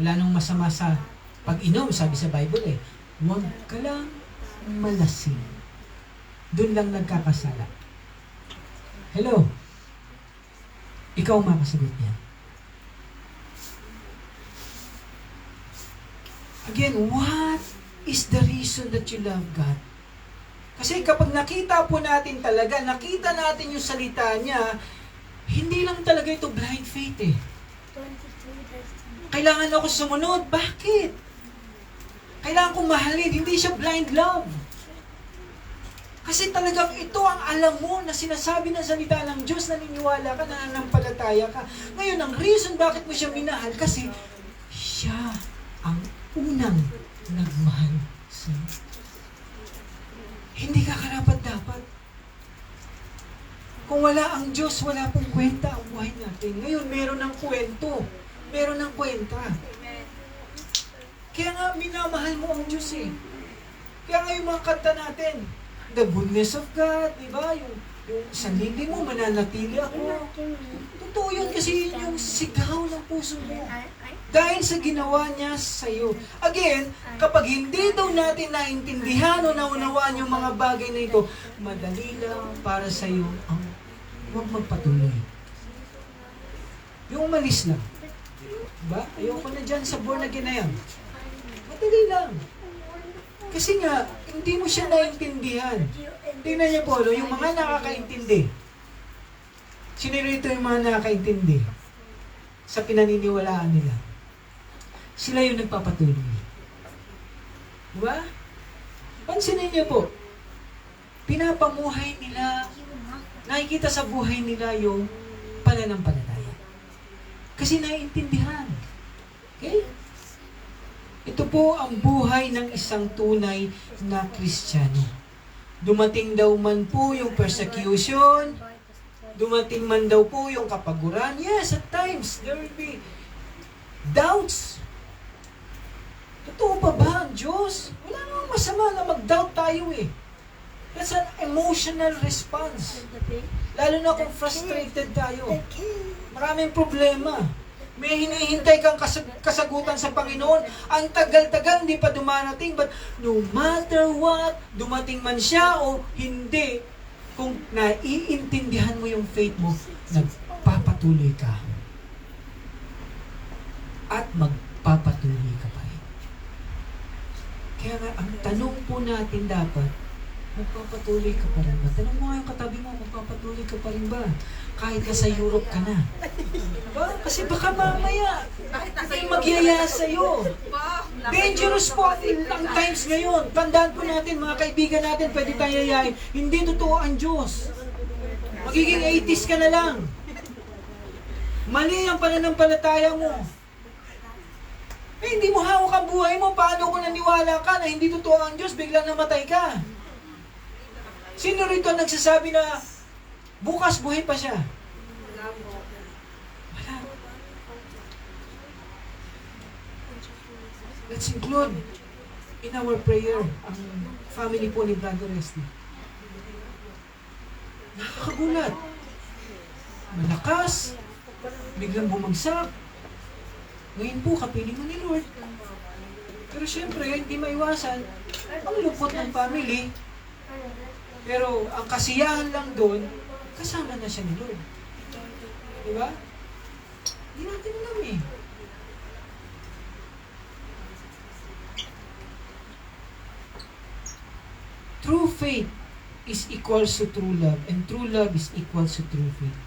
Wala nang masama sa pag-inom, sabi sa Bible eh. Huwag ka lang malasing. Doon lang nagkakasala. Hello? Ikaw makasagot niya. Again, what is the reason that you love God? Kasi kapag nakita po natin talaga, nakita natin yung salita niya, hindi lang talaga ito blind faith eh. Kailangan ako sumunod. Bakit? Kailangan kong mahalin. Hindi siya blind love. Kasi talagang ito ang alam mo na sinasabi ng salita ng Diyos, naniniwala ka, nananampalataya ka. Ngayon, ang reason bakit mo siya minahal, kasi siya ang unang nagmahal sa'yo. Hindi ka karapat-dapat. Kung wala ang Diyos, wala pong kwenta ang buhay natin. Ngayon, meron ng kwento. Meron ng kwenta. Kaya nga, minamahal mo ang Diyos eh. Kaya nga yung mga kanta natin, the goodness of God, di ba? Yung sarili mo, mananatili ako. Totoo yun kasi yun yung sigaw ng puso mo. Dahil sa ginawa niya sa iyo. Again, kapag hindi daw natin naintindihan o naunawaan yung mga bagay na ito, madali lang para sa iyo ang huwag magpatuloy. Yung umalis lang. Diba? Ayoko na dyan sa born again na yan. Madali lang. Kasi nga, hindi mo siya naintindihan. Tingnan niyo po, yung mga nakakaintindi. Sino rito yung mga nakakaintindi sa pinaniniwalaan nila? Sila yung nagpapatuloy. Diba? Pansinin niyo po, pinapamuhay nila, nakikita sa buhay nila yung pananampalataya. Kasi naiintindihan. Okay? Ito po ang buhay ng isang tunay na Kristiyano. Dumating daw man po yung persecution, dumating man daw po yung kapaguran. Yes, at times, there will be doubts. Totoo pa ba ang Diyos? Wala namang masama na mag-doubt tayo eh. That's an emotional response. Lalo na kung frustrated tayo. Maraming problema. May hinihintay kang kasagutan sa Panginoon. Ang tagal-tagal, hindi pa dumarating. But no matter what, dumating man siya o hindi, kung naiintindihan mo yung faith mo, nagpapatuloy ka. At magpapatuloy ka pa rin. Kaya nga, ang tanong po natin dapat, magpapatuloy ka pa rin ba? Tanong mo nga yung katabi mo, magpapatuloy ka pa rin ba? Kahit nasa Europe ka na. Diba? Kasi baka mamaya, may magyaya sa'yo. Dangerous po ang times ngayon. Tandaan po natin, mga kaibigan natin, pwede tayo yayain. Hindi totoo ang Diyos. Magiging 80s ka na lang. Mali ang pananampalataya mo. Hindi mo hawak ang buhay mo. Paano kung naniwala ka na hindi totoo ang Diyos, biglang namatay ka? Sino rito nagsasabi na bukas buhay pa siya? Wala. Let's include in our prayer ang family po ni Brother Resty. Nakakagulat. Malakas. Biglang bumagsak. Ngayon po, kapiling mo ni Lord. Pero syempre, hindi maiwasan ang lupot ng family. Pero ang kasiyahan lang doon, kasama na siya ni Lord. Diba? Hindi natin alam eh. True faith is equals to true love, and true love is equals to true faith.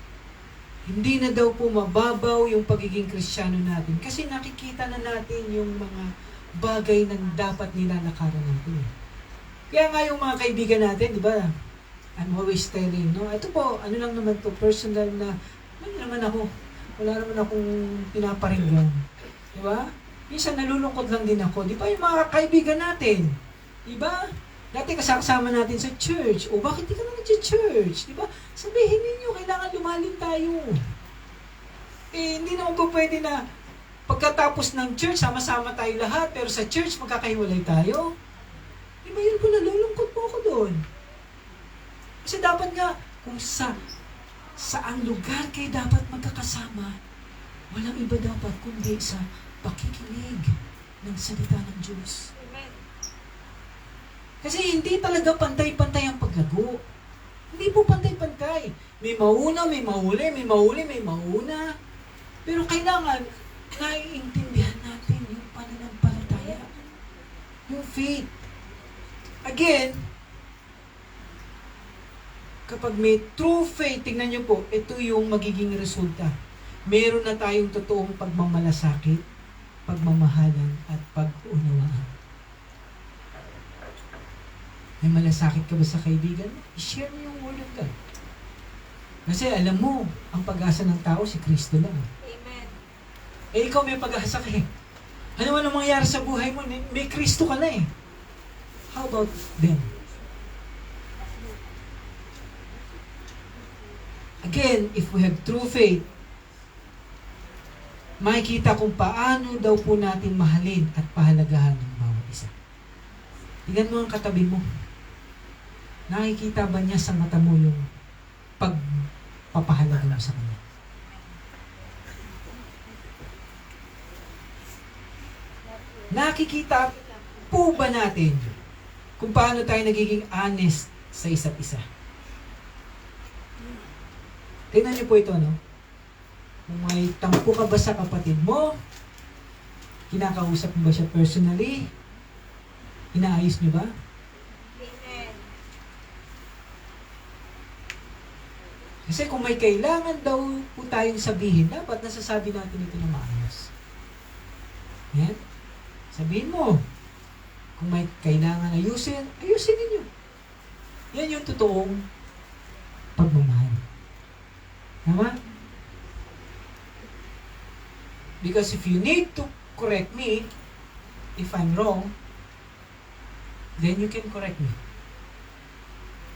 Hindi na daw po mababaw yung pagiging Kristiyano natin kasi nakikita na natin yung mga bagay na dapat nilalakaran natin. Kaya nga yung mga kaibigan natin, di ba? I'm always telling, no, ito po, ano lang naman to, personal na, ano naman ako, wala naman akong pinaparinggan. Di ba? Minsan nalulungkot lang din ako. Di ba yung mga kaibigan natin? Di ba? Dati kasama natin sa church. O bakit di ka naman sa church? Di ba? Sabihin ninyo, kailangan lumalim tayo. Eh, hindi naman po pwede na pagkatapos ng church, sama-sama tayo lahat, pero sa church, magkakahiwalay tayo. Di ba yun po, nalulungkot po ako doon. Kasi dapat nga, kung saang lugar kayo dapat magkakasama, walang iba dapat kundi sa pakikinig ng salita ng Diyos. Kasi hindi talaga pantay-pantay ang paglago. Hindi po pantay-pantay. May mauna, may mahuli, may mahuli, may mauna. Pero kailangan, naiintindihan natin yung pananampalataya. Yung faith. Again, kapag may true faith, tingnan nyo po, ito yung magiging resulta. Meron na tayong totoong pagmamalasakit, pagmamahalan, at pag-unawaan. May malasakit ka ba sa kaibigan? I-share mo yung word of God. Kasi alam mo, ang pag-asa ng tao si Kristo lang. Amen. Eh ikaw may pag-asa ka eh. Ano man ang mangyari sa buhay mo, may Kristo ka na eh. How about them? Again, if we have true faith, makikita kung paano daw po natin mahalin at pahalagahan ng bawat isa. Tingnan mo ang katabi mo. Nakikita ba niya sa mata mo yung pagpapahalaga mo sa kanya? Nakikita po ba natin kung paano tayo nagiging honest sa isa't isa? Tingnan niyo po ito, no? Kung may tampo ka ba sa kapatid mo, kinakausap mo ba siya personally? Inaayos niyo ba? Amen. Kasi kung may kailangan daw po tayong sabihin, dapat nasasabi natin ito na maayos. Yan. Sabihin mo. Kung may kailangan ayusin, ayusin ninyo. Yan yung totoong pagmamahal. Tama? Because if you need to correct me, if I'm wrong, then you can correct me.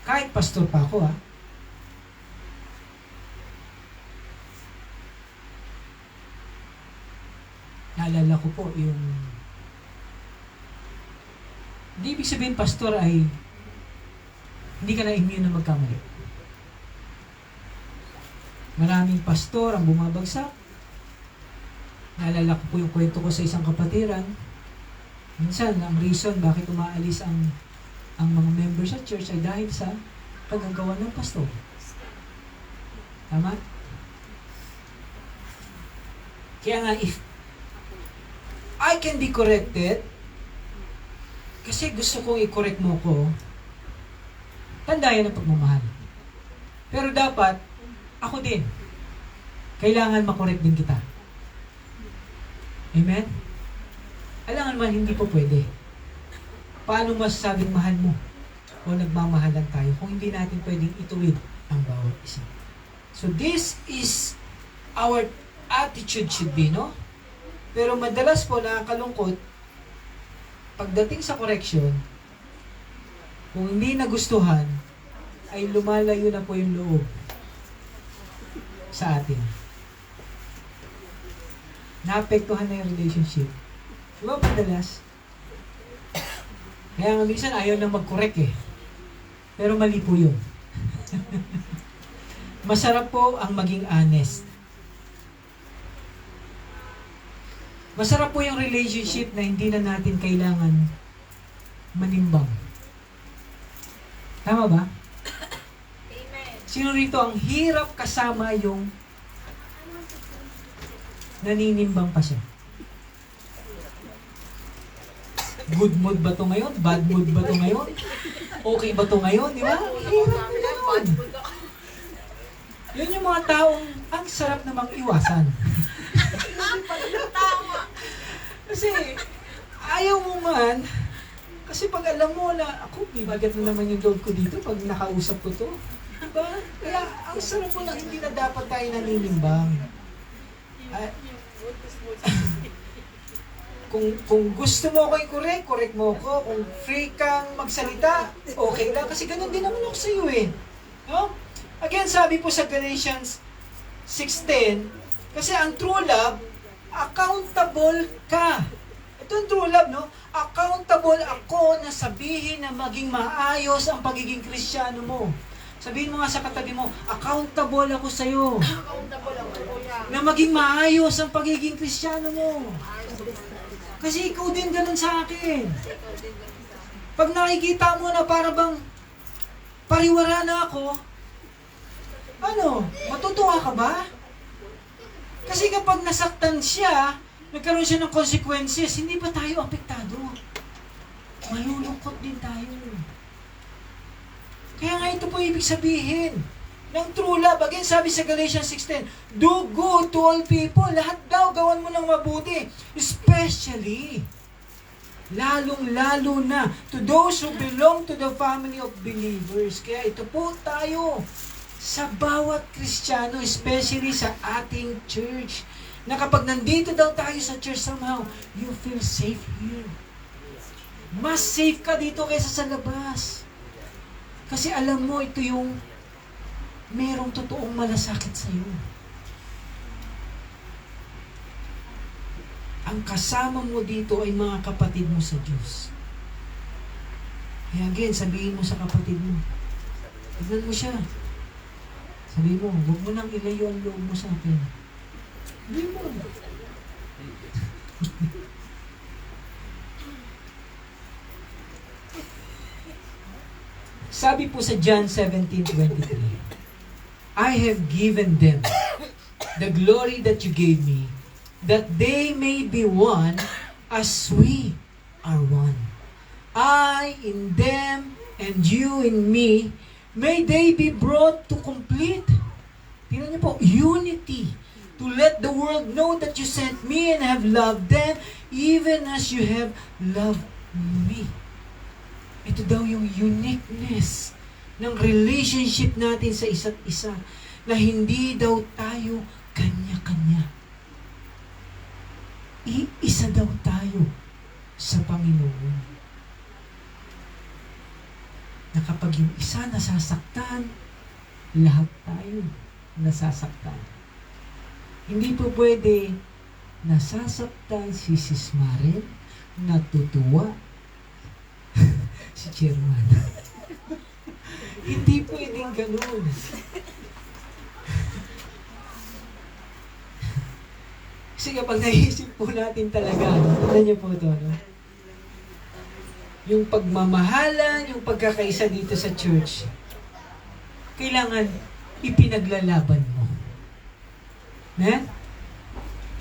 Kahit pastor pa ako, ha? Naalala ko po yung hindi ibig sabihin pastor ay hindi ka na immune na magkamali. Maraming pastor ang bumabagsak. Naalala ko po yung kwento ko sa isang kapatiran. Minsan, ang reason bakit umaalis ang mga members sa church ay dahil sa paggagawa ng pastor. Tama? Kaya nga, if I can be corrected, kasi gusto kong i-correct mo ko, tandayan ang pagmamahal. Pero dapat, ako din, kailangan makorek din kita. Amen? Alangan man, hindi po pwede. Paano masasabing mahal mo o nagmamahalan tayo kung hindi natin pwedeng ituwid ang bawat isa? So this is our attitude should be, no? Pero madalas po nakakalungkot, pagdating sa correction, kung hindi nagustuhan, ay lumalayo na po yung loob sa atin. Naapektuhan na yung relationship. Diba madalas? Kaya nga minsan ayaw na mag-correct eh. Pero mali po yun. Masarap po ang maging honest. Masarap po yung relationship na hindi na natin kailangan manimbang. Tama ba? Amen. Sino rito ang hirap kasama yung naninimbang pa siya? Good mood ba to ngayon? Bad mood ba to ngayon? Okay ba to ngayon? Di ba? Hirap na yun. Yun yung mga taong ang sarap namang iwasan. Kasi ayaw mo man, Kasi pag alam mo na, ako, bibagat na naman yung loob ko dito pag nakausap ko to. Diba? Kaya, ang sarap mo na hindi na dapat tayo naninimbang. Kung gusto mo ako i-correct, correct mo ako. Kung free kang magsalita, okay lang. Kasi ganun din naman ako sa iyo eh. No? Again, sabi po sa Galatians 6:10, kasi ang true love, accountable ka. Ito ang true love, no? Accountable ako na sabihin na maging maayos ang pagiging Kristiyano mo. Sabihin mo nga sa katabi mo, accountable ako sa'yo. Na maging maayos ang pagiging Kristiyano mo. Kasi ikaw din ganun sa akin. Pag nakikita mo na para bang pariwara na ako, matutuwa ka ba? Kasi kapag nasaktan siya, nagkaroon siya ng consequences, hindi ba tayo apektado? Malulungkot din tayo. Kaya nga ito po ibig sabihin ng true love. Again, sabi sa Galatians 6:10, do good to all people. Lahat daw, gawan mo ng mabuti. Especially, lalong-lalo na, to those who belong to the family of believers. Kaya ito po tayo, sa bawat Kristiyano, especially sa ating church, na kapag nandito daw tayo sa church somehow, you feel safe here. Mas safe ka dito kaysa sa labas. Kasi alam mo, ito yung merong totoong malasakit sa iyo. Ang kasama mo dito ay mga kapatid mo sa Diyos. Kaya again, sabihin mo sa kapatid mo, tignan mo siya. Sabihin mo, huwag mo nang ilayo ang loob mo sa akin. Hindi mo. Sabi po sa John 17:23, I have given them the glory that you gave me, that they may be one as we are one. I in them and you in me, may they be brought to complete. Tingnan niyo po, unity. To let the world know that you sent me and have loved them, even as you have loved me. Ito daw yung uniqueness ng relationship natin sa isa't isa, na hindi daw tayo kanya-kanya. Iisa daw tayo sa Panginoon. Na kapag yung isa nasasaktan, lahat tayo nasasaktan. Hindi po pwede nasasaktan si Sis Maren, natutuwa si Chairman. Hindi pwedeng ganun. Kasi kapag naisip po natin talaga, tignan niyo po ito, no? Yung pagmamahalan, yung pagkakaisa dito sa church, kailangan ipinaglalaban mo.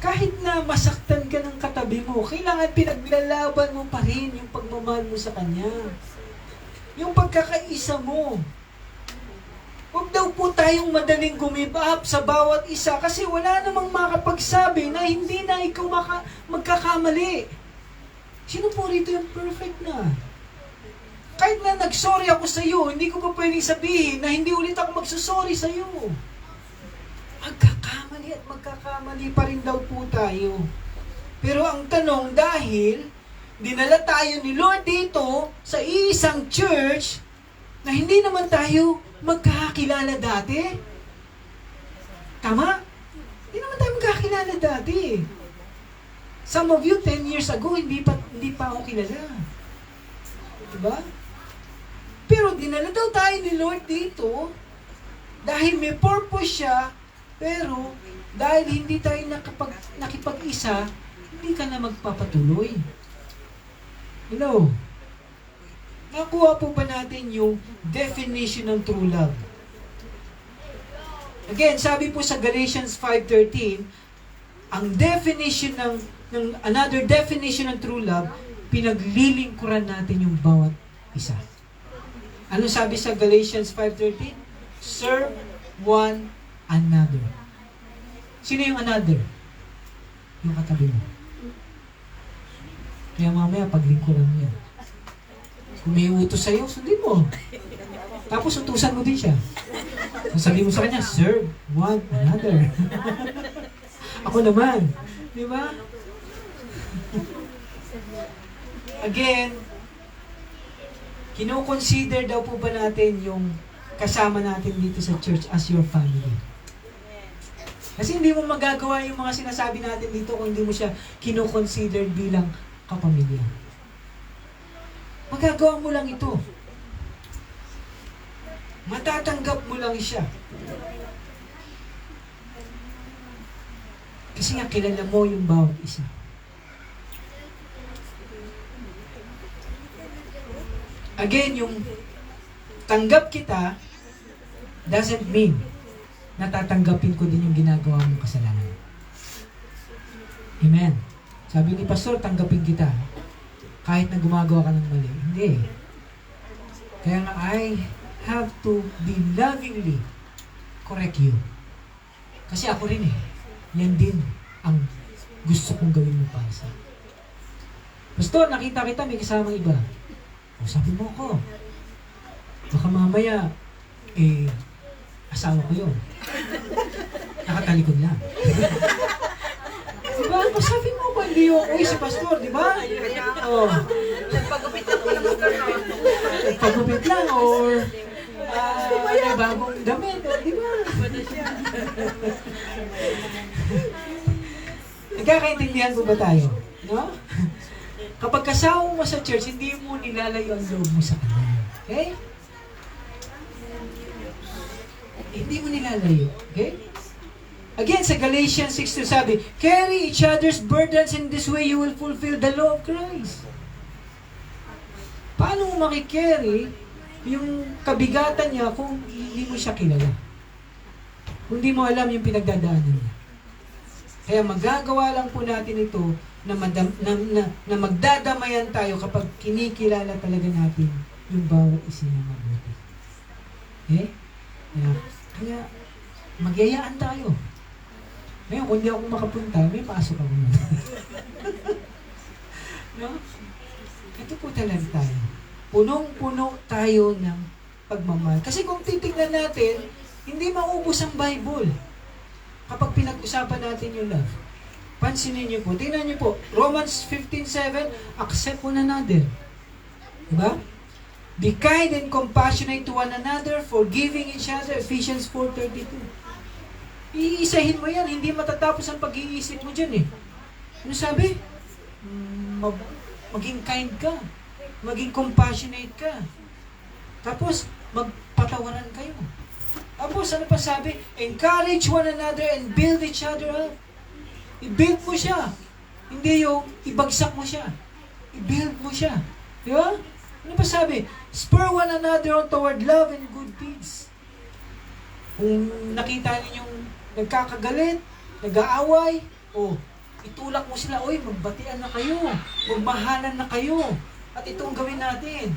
Kahit na masaktan ka ng katabi mo, kailangan pinaglalaban mo pa rin yung pagmamahal mo sa kanya. Yung pagkakaisa mo. Huwag daw po tayong madaling give up sa bawat isa kasi wala namang makapagsabi na hindi na ikaw magkakamali. Sino po rito yung perfect na? Kahit na nag-sorry ako sa iyo, hindi ko pa pwedeng sabihin na hindi ulit ako magsusorry sa iyo. Magkakamali at magkakamali pa rin daw po tayo. Pero ang tanong, dahil dinala tayo ni Lord dito sa isang church na hindi naman tayo magkakilala dati. Tama? Hindi naman tayo magkakilala dati. Some of you, 10 years ago, hindi pa ako kilala. Diba? Pero dinala daw tayo ni Lord dito dahil may purpose siya. Pero, dahil hindi tayo nakipag-isa, hindi ka na magpapatuloy. Hello? Nakuha po ba natin yung definition ng true love? Again, sabi po sa Galatians 5:13, ang definition another definition ng true love, pinaglilingkuran natin yung bawat isa. Ano sabi sa Galatians 5:13? Serve one another. Sino yung another? Yung katabi mo. Kaya mamaya paglingkuran mo yan. Kung may utos sa'yo, sundin mo. Tapos utusan mo din siya. Sasabihin mo sa kanya, serve one another. Ako naman. Di ba? Again, kino-consider daw po ba natin yung kasama natin dito sa church as your family? Kasi hindi mo magagawa yung mga sinasabi natin dito kung hindi mo siya kino-consider bilang kapamilya. Magagawa mo lang ito. Matatanggap mo lang siya. Kasi nga kilala mo yung bawat isa. Again, yung tanggap kita doesn't mean natatanggapin ko din yung ginagawa mong kasalanan. Amen. Sabi ni Pastor, tanggapin kita. Kahit na gumagawa ka ng mali. Hindi. Kaya nga, I have to be lovingly correct you. Kasi ako rin eh. Yan din ang gusto kong gawin mo para sa. Pastor, nakita kita, may kasamang iba. O sabi mo ko, baka mamaya, asawa ko yun. Nakatalikod lang. Diba? Sabi mo ko, hindi yung si Pastor, di ba? Oh. Nagpagupit lang ko ng pastor. Nagpagupit lang, or may bagong damit, di ba? Nagkakaintindihan po ba tayo? No? Kapag kasama mo sa church, hindi mo nilalayo ang loob mo sa kanya. Okay? Hindi mo nilalayo. Okay? Again, sa Galatians 6:2 sabi, carry each other's burdens, in this way you will fulfill the law of Christ. Paano mo makikerry yung kabigatan niya kung hindi mo siya kilala? Kung hindi mo alam yung pinagdadaanan niya. Kaya magagawa lang po natin ito na magdadamayan tayo kapag kinikilala talaga natin yung bawat isa na mabuti. Okay? Kaya magyayaan tayo. Ngayon, kung di ako makapunta, may pasok ako na. No? Ito po talaga tayo. Punong-puno tayo ng pagmamahal. Kasi kung titignan natin, hindi maubos ang Bible kapag pinag-usapan natin yung love. Pansinin niyo po. Tingnan niyo po. Romans 15:7, accept one another. Diba? Be kind and compassionate to one another, forgiving each other. Ephesians 4:32. Iisahin mo yan. Hindi matatapos ang pag-iisip mo dyan eh. Ano sabi? Maging kind ka. Maging compassionate ka. Tapos, magpatawaran kayo. Tapos, ano pa sabi? Encourage one another and build each other up. I-build mo siya. Hindi yung ibagsak mo siya. I-build mo siya. Di ba? Ano pa sabi? Spur one another on toward love and good deeds. Kung nakita ninyong nagkakagalit, nag-aaway, itulak mo sila, magbatian na kayo, magmahalan na kayo, at itong gawin natin.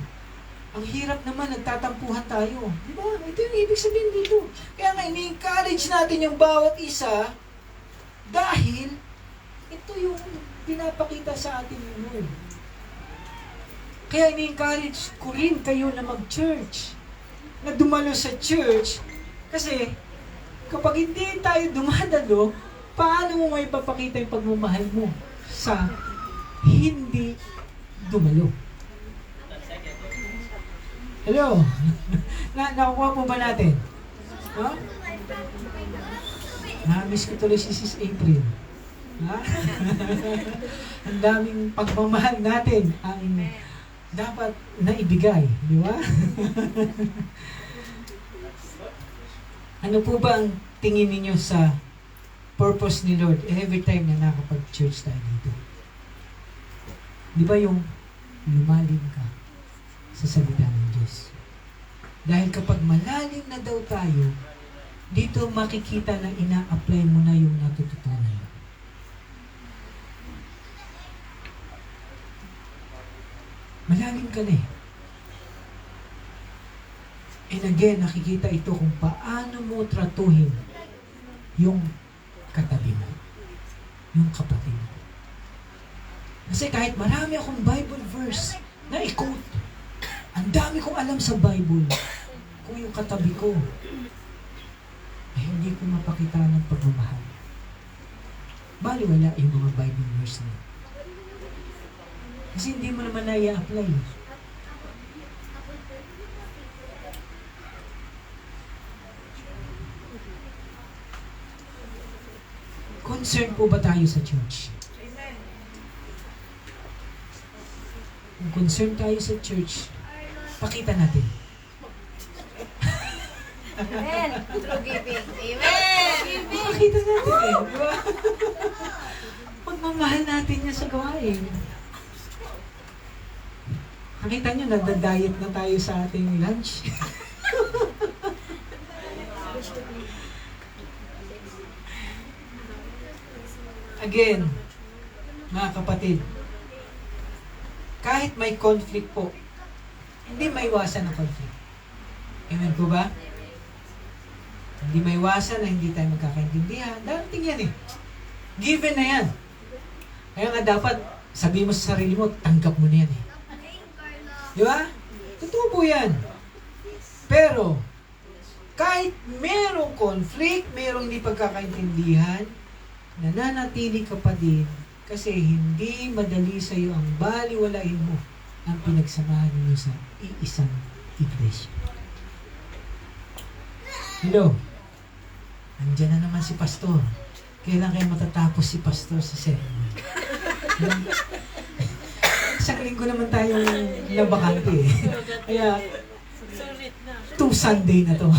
Ang hirap naman, nagtatampuhan tayo. Di ba? Ito yung ibig sabihin dito. Kaya nga, ini-encourage natin yung bawat isa dahil ito yung pinapakita sa atin yung Lord. Kaya ini-encourage ko rin kayo na mag-church, na dumalo sa church, kasi kapag hindi tayo dumadalo, paano mo may papakita yung pagmamahal mo sa hindi dumalo? Hello? Nakukuha po ba natin? No? Na-miss ko tuloy si Sis April. Ha? Ang daming pagmamahal natin ang dapat naibigay. Di ba? Ano po ba ang tingin ninyo sa purpose ni Lord every time na nakapag-church tayo dito? Di ba yung lumalim ka sa salita ng Diyos? Dahil kapag malalim na daw tayo, dito makikita na ina-apply mo na yung natututunan. Malalim ka na eh. And again, nakikita ito kung paano mo tratuhin yung katabi mo, yung kapatid mo. Kasi kahit marami akong Bible verse na i-quote, Ang dami kong alam sa Bible. Kung yung katabi ko ay hindi ko mapakita ng pagmamahal. Baliwala yung mga Bible verse na. Kasi hindi mo naman na i-apply. Concerned po ba tayo sa church? Kung concerned tayo sa church, pakita natin. Amen. True giving. Amen. Pakita natin eh. Di ba? Pagmamahal natin niya sa gawain. Nakita niyo, nagda-diet na tayo sa ating lunch. Again, mga kapatid, kahit may conflict po, hindi maiwasan ang conflict. Amen po ba? Hindi maiwasan na hindi tayo magkakaintindihan. Darating yan eh. Given na yan. Kaya nga dapat, sabi mo sa sarili mo, tanggap mo na yan eh. Di ba? Totoo po yan. Pero, kahit merong conflict, merong hindi pagkakaintindihan, nananatili ka pa din kasi hindi madali sa iyo ang baliwalain mo ang pinagsamahan niyo sa iisang iglesia. Hello? Andiyan na naman si Pastor. Kailan kayo matatapos si Pastor sa sermon? Isang linggo naman tayong nabakante eh. Kaya, 2 Sunday na to.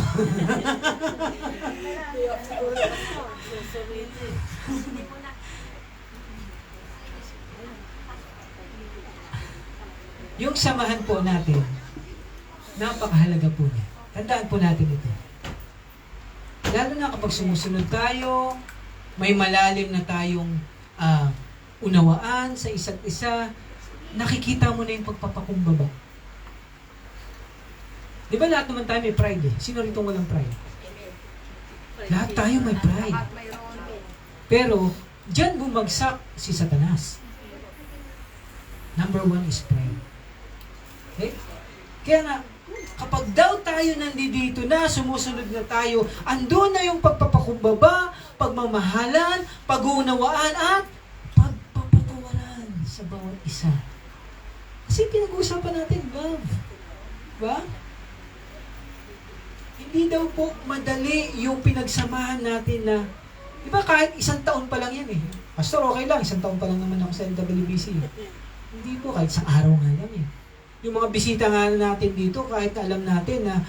Yung samahan po natin, napakahalaga po niya. Tandaan po natin ito. Lalo na kapag sumusunod tayo, may malalim na tayong unawaan sa isa't isa, nakikita mo na yung pagpapakumbaba. Di ba lahat naman tayo may pride eh? Sino rito walang pride? Lahat tayo may pride. Pero, dyan bumagsak si Satanas. Number 1 is pride. Okay? Kaya nga, kapag daw tayo nandito na, sumusunod na tayo, andun na yung pagpapakumbaba, pagmamahalan, pag-uunawaan, at pagpapatawaran sa bawat isa. Kasi pinag-uusapan natin, love. Diba? Hindi daw po madali yung pinagsamahan natin na, di ba kahit 1 taon pa lang yan eh. Pastor, okay lang, 1 taon pa lang naman ako sa LWBC. Hindi po, kahit 1 araw nga lang eh. Yung mga bisita nga natin dito, kahit alam natin na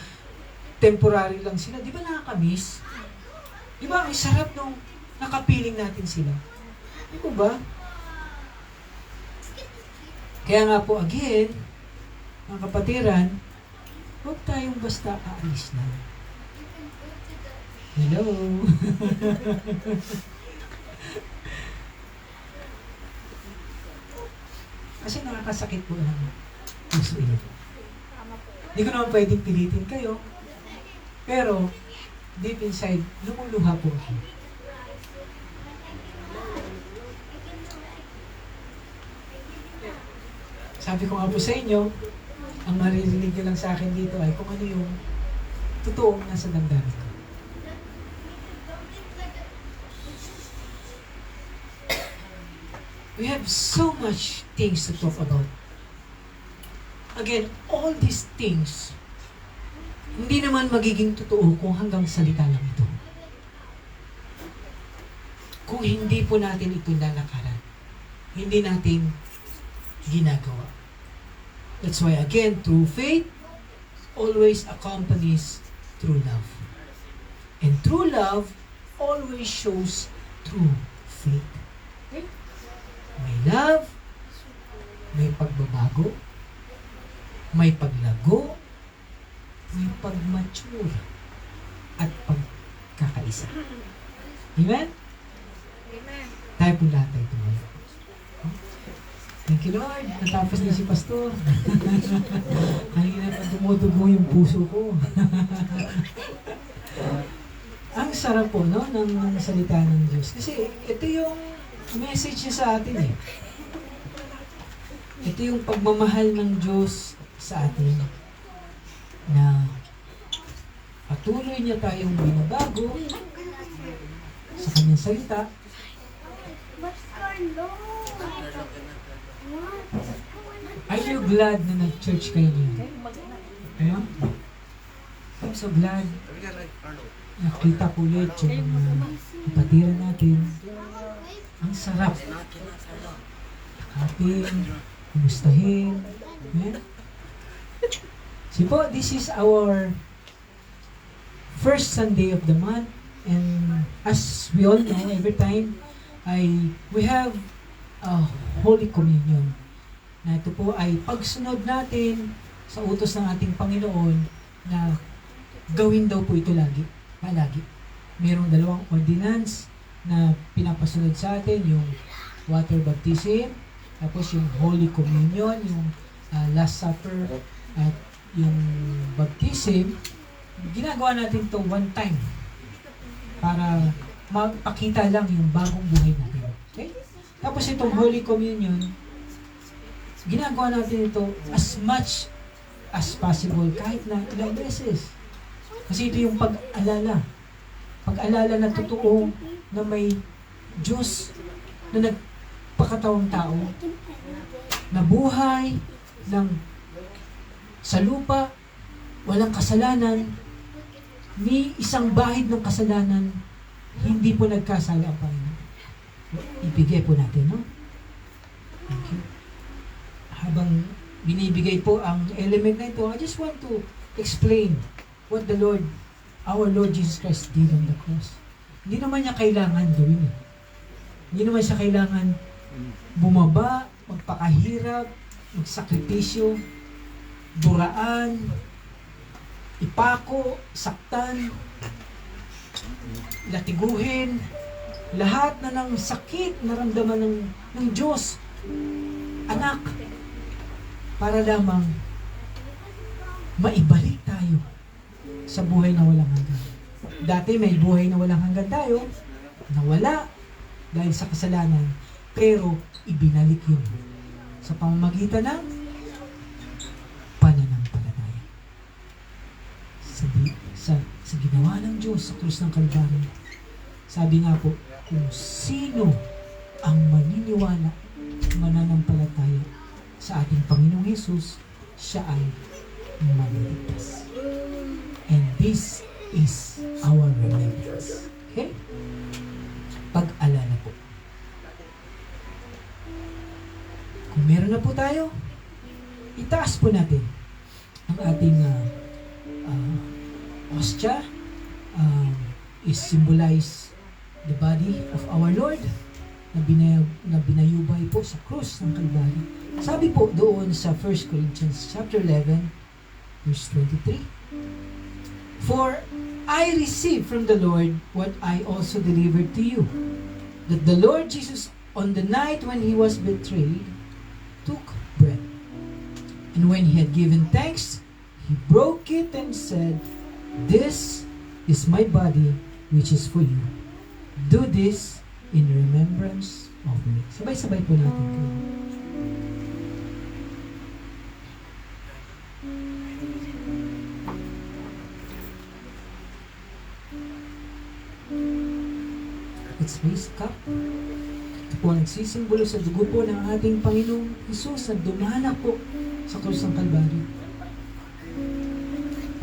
temporary lang sila, di ba nakakamiss? Di ba, ang sarap nung nakapiling natin sila. Di ba ba? Kaya nga po, again, mga kapatiran, huwag tayong basta aalis na. Hello? Kasi nakakasakit po lang. Puso ito. Hindi ko naman pwedeng pilitin kayo. Pero, deep inside, lumuluha po ako. Sabi ko nga po sa inyo, ang maririnig nyo lang sa akin dito ay kung ano yung totoong nasa damdamin ko. We have so much things to talk about. Again, all these things, hindi naman magiging totoo kung hanggang salita lang ito. Kung hindi po natin ito lalakaran, hindi natin ginagawa. That's why again, true faith always accompanies true love. And true love always shows true faith. Okay? May love, may pagbabago, may paglago, may pagmature, at pagkakaisa. Amen? Amen. Tayo po lahat tayo tumayo. Thank you, Lord. Natapos na si Pastor. Kanina pa dumudugo yung puso ko. Ang sarap po, no, ng salita ng Diyos. Kasi ito yung message niya sa atin eh. Ito yung pagmamahal ng Diyos sa atin na patuloy niya tayong binabago sa kanyang salita. Are you glad na nag-church kayo ngayon? Kaya? I'm so glad nakita ko ulit yung kapatiran natin. Ang sarap. Yakapin, kumustahin. Amen? So po, this is our first Sunday of the month, and as we all know, every time we have a Holy Communion. Na ito po ay pagsunod natin sa utos ng ating Panginoon na gawin daw po ito lagi. Palagi. Mayroong dalawang ordinance na pinapasunod sa atin, yung water baptism, tapos yung Holy Communion, yung Last Supper, at yung baptism. Ginagawa natin to one time para magpakita lang yung bagong buhay natin. Okay? Tapos itong Holy Communion, ginagawa natin ito as much as possible, kahit na ilang beses. Kasi ito yung pag-alala. Pag-alala na totoo na may Diyos na nagpakatawang tao, na buhay sa lupa, walang kasalanan, ni isang bahid ng kasalanan, hindi po nagkasala ang Panginoon. Ibigay po natin, no? Thank you. Habang binibigay po ang element na ito, I just want to explain what our Lord Jesus Christ did on the cross. Hindi naman niya kailangan gawin eh. Hindi naman siya kailangan bumaba, magpakahirap, magsakripisyo, duraan, ipako, saktan, latiguhin, lahat na ng sakit naramdaman ng Diyos, anak, para lamang maibalik tayo sa buhay na walang hanggan. Dati may buhay na walang hanggan tayo, nawala dahil sa kasalanan, pero ibinalik yun sa pamamagitan ng pananampalataya. Sa ginawa ng Diyos sa krus ng Kalbaryo. Sabi nga po, kung sino ang maniniwala, mananampalataya sa ating Panginoong Hesus, siya ay maliligtas. And this is our remembrance. Okay? Pag-alala po. Kung meron na po tayo, itaas po natin ang ating hostya. Is symbolize the body of our Lord na binayubay po sa krus ng Kalbaryo. Sabi po doon sa 1 Corinthians chapter 11, verse 23, "For I received from the Lord what I also delivered to you, that the Lord Jesus, on the night when he was betrayed, took bread. And when he had given thanks, he broke it and said, 'This is my body, which is for you. Do this in remembrance of me." Sabay-sabay po natin kayo. Let's raise the cup. Ito po ang nagsisimbolo sa dugo po ng ating Panginoong Hesus na dumanak po sa krus ng Kalbaryo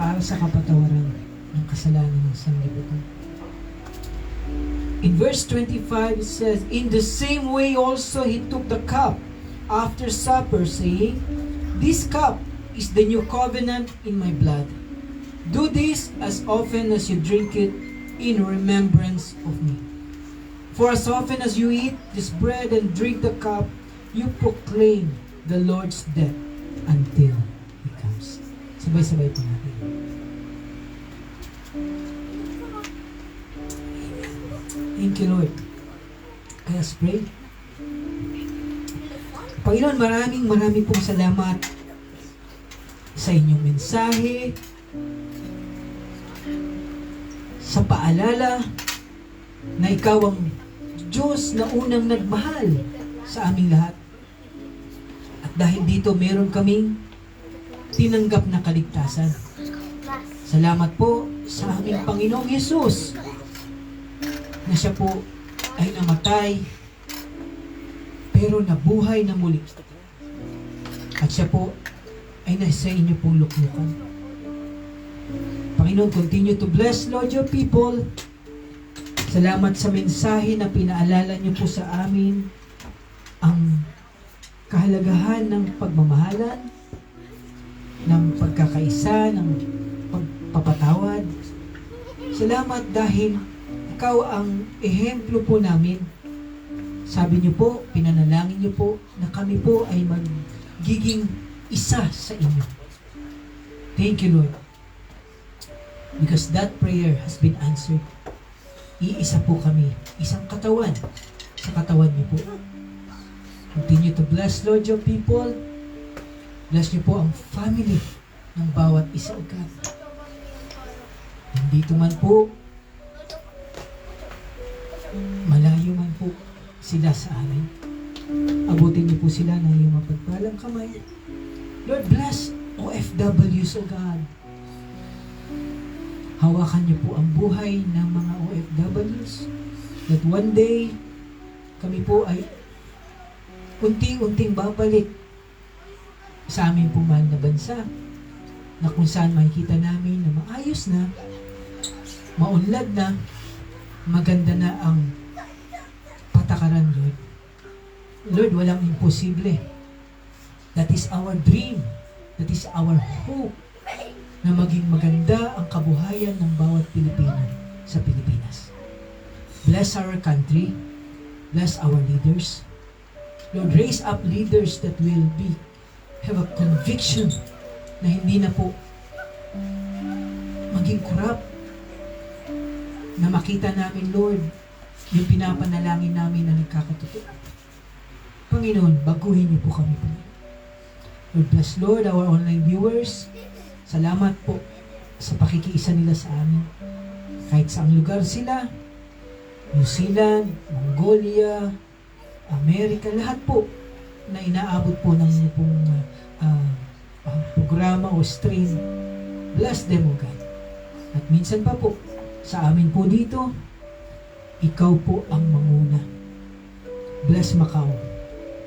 para sa kapatawaran ng kasalanan ng sanlibutan. In verse 25 it says, "In the same way also he took the cup after supper, saying, 'This cup is the new covenant in my blood. Do this as often as you drink it in remembrance of me. For as often as you eat this bread and drink the cup, you proclaim the Lord's death until He comes." Sabay-sabay po natin. Thank you, Lord. Let's pray. Panginoon, maraming pong salamat sa inyong mensahe, sa paalala na ikaw ang Diyos na unang nagmahal sa aming lahat. At dahil dito meron kaming tinanggap na kaligtasan. Salamat po sa aming Panginoong Yesus na siya po ay namatay pero nabuhay na muli. At siya po ay nasa inyo pong luklukan. Panginoon, continue to bless, Lord, your people. Salamat sa mensahe na pinaalala niyo po sa amin ang kahalagahan ng pagmamahalan, ng pagkakaisa, ng pagpapatawad. Salamat dahil ikaw ang ehemplo po namin. Sabi niyo po, pinanalangin niyo po na kami po ay magiging isa sa inyo. Thank you, Lord. Because that prayer has been answered. Iisa po kami, isang katawan sa katawan niyo po. Continue to bless, Lord, your people. Bless niyo po ang family ng bawat isa, O God. Nandito man po, malayo man po sila sa amin. Abutin niyo po sila ng iyong mapagpalang kamay. Lord, bless OFWs, O God. Hawakan niyo po ang buhay ng mga OFWs. That one day, kami po ay unti-unting babalik sa aming mahal na bansa na kung saan makikita namin na maayos na, maunlad na, maganda na ang patakaran, Lord. Lord, walang imposible. That is our dream. That is our hope na maging maganda ang kabuhayan ng bawat Pilipino sa Pilipinas. Bless our country. Bless our leaders. Lord, raise up leaders that will have a conviction na hindi na po maging corrupt. Na makita namin, Lord, yung pinapanalangin namin na nagkakatotoo. Panginoon, baguhin niyo po kami, Panginoon. Lord, bless, Lord, our online viewers. Salamat po sa pakikiisa nila sa amin. Kahit saang lugar sila, New Zealand, Mongolia, Amerika, lahat po na inaabot po ng inyong pong programa o stream. Bless them, O God. At minsan pa po, sa amin po dito, ikaw po ang manguna. Bless Macau.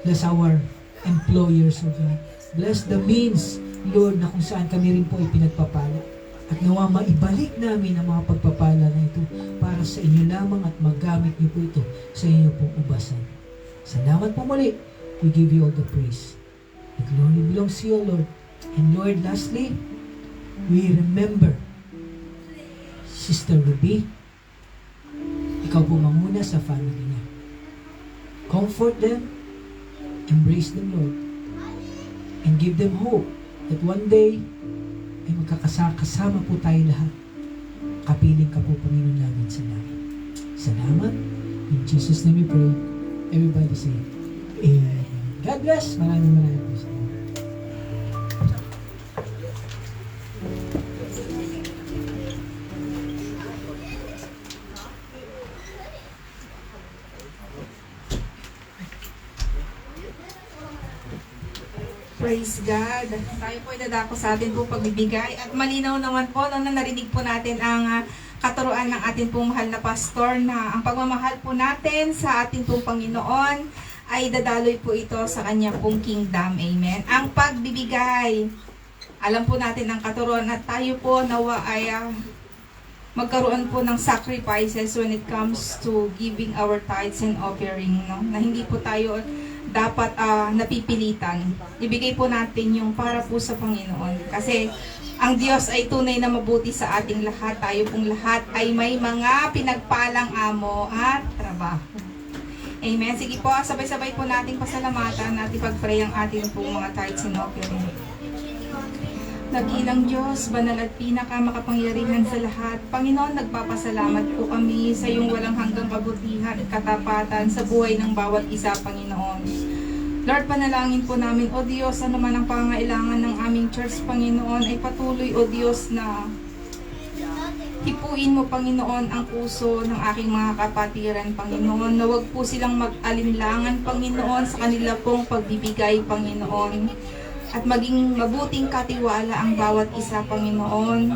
Bless our employers, O God. Bless the means, Lord, na kung saan kami rin po ay pinagpapala. At nawa maibalik namin ang mga pagpapala na ito para sa inyo lamang at magamit niyo po ito sa inyo pong ubasan. Salamat po muli. We give you all the praise. The glory belongs to you, Lord. And Lord, lastly, we remember Sister Ruby. Ikaw po manguna sa family niya. Comfort them, embrace them, Lord, and give them hope that one day ay magkakasama po tayo lahat. Kapiling ka po, Panginoon namin sa langit. Salamat. In Jesus' name we pray. Everybody say, Amen. God bless. Maraming po sa inyo. Praise God. Tayo po ay dadako sa atin po pagbibigay. At malinaw naman po nung narinig po natin ang katuruan ng ating pong mahal na pastor na ang pagmamahal po natin sa ating pong Panginoon ay dadaloy po ito sa kanya pong kingdom. Amen. Ang pagbibigay. Alam po natin ang katuruan at tayo po nawa ay magkaroon po ng sacrifices when it comes to giving our tithes and offering. No? Na hindi po tayo dapat napipilitan. Ibigay po natin yung para po sa Panginoon. Kasi ang Diyos ay tunay na mabuti sa ating lahat. Tayo pong lahat ay may mga pinagpalang amo at trabaho. Amen. Sige po, sabay-sabay po nating pasalamatan at ipag-pray ang ating pong mga tithes and offering. Nagilang Diyos, banal at pinakamakapangyarihan sa lahat. Panginoon, nagpapasalamat po kami sa iyong walang hanggang kabutihan at katapatan sa buhay ng bawat isa, Panginoon. Lord, panalangin po namin, O Diyos, ano man ang pangailangan ng aming church, Panginoon, ay patuloy, O Diyos, na hipuin mo, Panginoon, ang puso ng aking mga kapatiran, Panginoon, na huwag po silang mag-alinlangan, Panginoon, sa kanila pong pagbibigay, Panginoon. at maging mabuting katiwala ang bawat isa, Panginoon.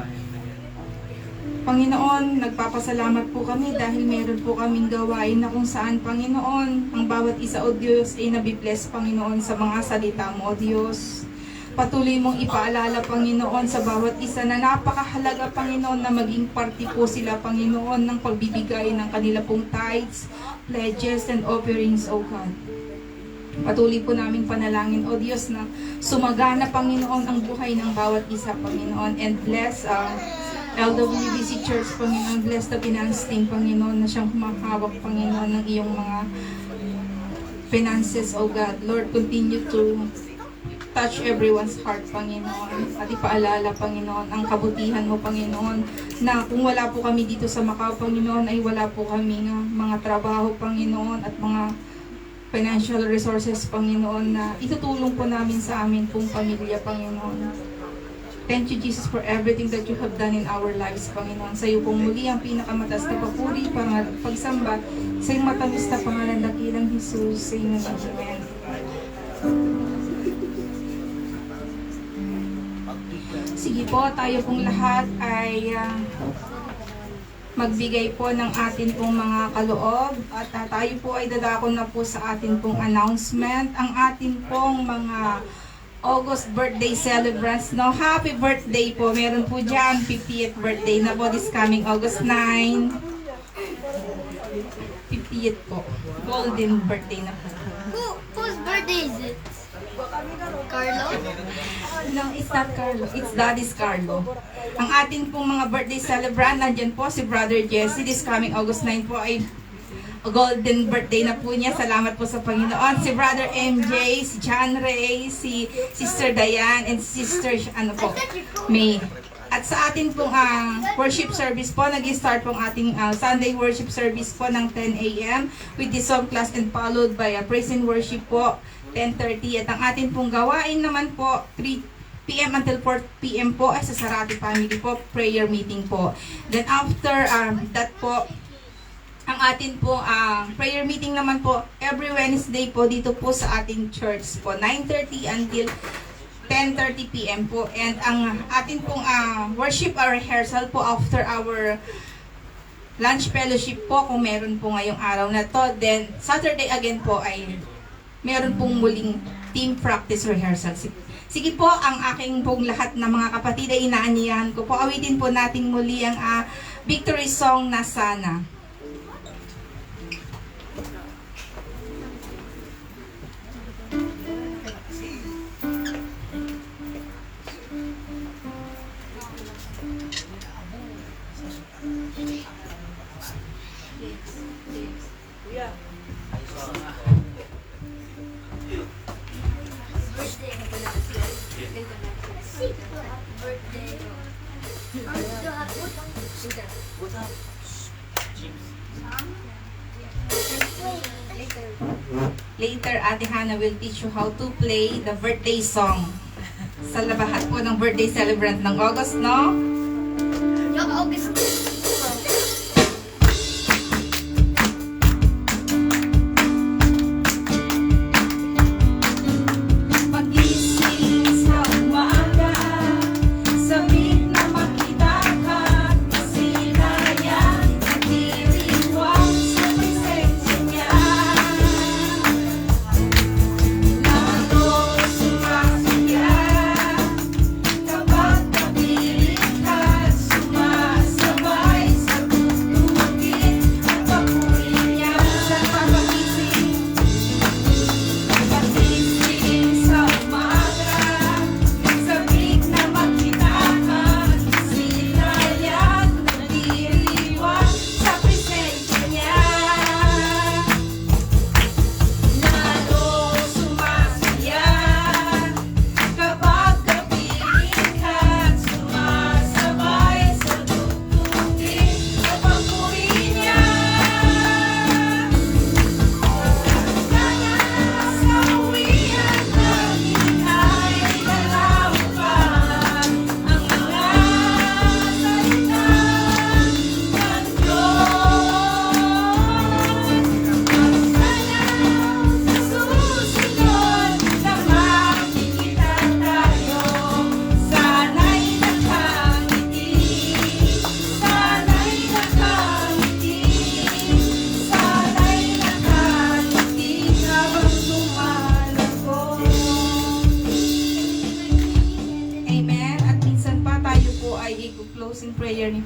Panginoon, nagpapasalamat po kami dahil meron po kaming gawain na kung saan, Panginoon, ang bawat isa, O Diyos, ay nabibless, Panginoon, sa mga salita mo, O Diyos. Patuloy mong ipaalala, Panginoon, sa bawat isa na napakahalaga, Panginoon, na maging parte po sila, Panginoon, ng pagbibigay ng kanila pong tithes, pledges, and offerings, O God. Patuloy po namin panalangin, O Diyos, na sumagana, Panginoon, ang buhay ng bawat isa, Panginoon, and bless LWBC Church, Panginoon, bless the finance team, Panginoon, na siyang humahawak, Panginoon, ng iyong mga finances, O God. Lord, continue to touch everyone's heart, Panginoon, at ipaalala, Panginoon, ang kabutihan mo, Panginoon, na kung wala po kami dito sa Macau, Panginoon, ay wala po kami nga mga trabaho, Panginoon, at mga financial resources, Panginoon, na itutulong po namin sa amin pong pamilya, Panginoon. Thank you, Jesus, for everything that you have done in our lives, Panginoon. Sa iyo pong muli ang pinakamataas na papuri, pagsamba, sa iyong matamis na pangalan dakilang Jesus. Amen. Amen. Sige po, tayo pong lahat ay magbigay po ng atin pong mga kaloob at tayo po ay dadako na po sa atin pong announcement. Ang atin pong mga August birthday celebrants, no? Happy birthday po. Meron po dyan, 50th birthday na po this coming August 9. 50th po. Golden birthday na po. Whose birthday is it? Carlo? No, it's not Carlo. It's Daddy's Carlo. Ang atin pong mga birthday celebrant, nandyan po si Brother Jesse. This coming August 9 po ay golden birthday na po niya. Salamat po sa Panginoon. Si Brother MJ, si John Ray, si Sister Diane, and Sister May. At sa atin pong worship service po, nag-start pong ating Sunday worship service po ng 10 a.m. with the song class and followed by a praise and worship po, 10:30. At ang atin pong gawain naman po, 3 p.m. until 4 p.m. po ay sa Sarati Family po, prayer meeting po. Then after that po, ang atin po prayer meeting naman po every Wednesday po dito po sa ating church po, 9:30 until 10:30 p.m. po. And ang atin pong worship or rehearsal po after our lunch fellowship po, kung meron po ngayong araw na to. Then Saturday again po ay meron pong muling team practice rehearsal. Sige po, ang aking pong lahat na mga kapatid ay inaanyayahan ko po. Awitin po natin muli ang victory song na Sana. Later, Ate Hannah will teach you how to play the birthday song sa lahat po ng birthday celebrant ng August, no? Yung August. Pag-ising sa umaga, sabik na makita ka, masinaya, nagdiriwang sa presensya niya. Lalo sumasaya, kapag napilit ka, sumasabay.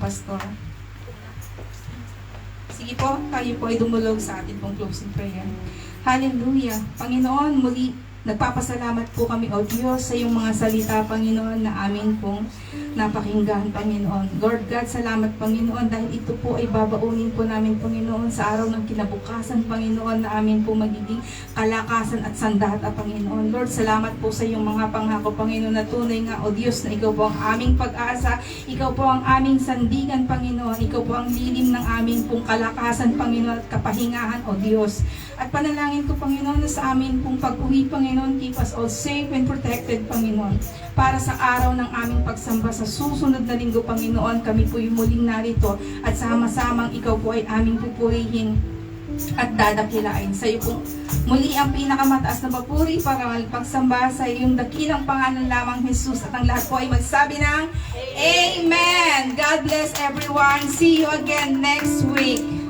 pastor. Sige po, tayo po ay dumulog sa ating pong closing prayer. Hallelujah. Panginoon, muli nagpapasalamat po kami, O Diyos, sa iyong mga salita, Panginoon, na amin pong napakinggan, Panginoon. Lord God, salamat, Panginoon, dahil ito po ay babaunin po namin, Panginoon, sa araw ng kinabukasan, Panginoon, na amin po magiging kalakasan at sandata, Panginoon. Lord, salamat po sa iyong mga pangako, Panginoon, na tunay nga, O Diyos, na ikaw po ang aming pag-asa, ikaw po ang aming sandigan, Panginoon, ikaw po ang lilim ng aming pong kalakasan, Panginoon, at kapahingahan, O Diyos. At panalangin ko, Panginoon, na sa amin pong pag-uwi, Panginoon, keep us all safe and protected, Panginoon. Para sa araw ng aming pagsamba sa susunod na linggo, Panginoon, kami po yung muling narito at sama-samang ikaw po ay aming pupurihin at dadakilain. Sa iyo po muli ang pinakamataas na papuri para pagsamba sa iyong dakilang pangalan lamang, Jesus. At ang lahat po ay magsabi ng Amen! God bless everyone. See you again next week.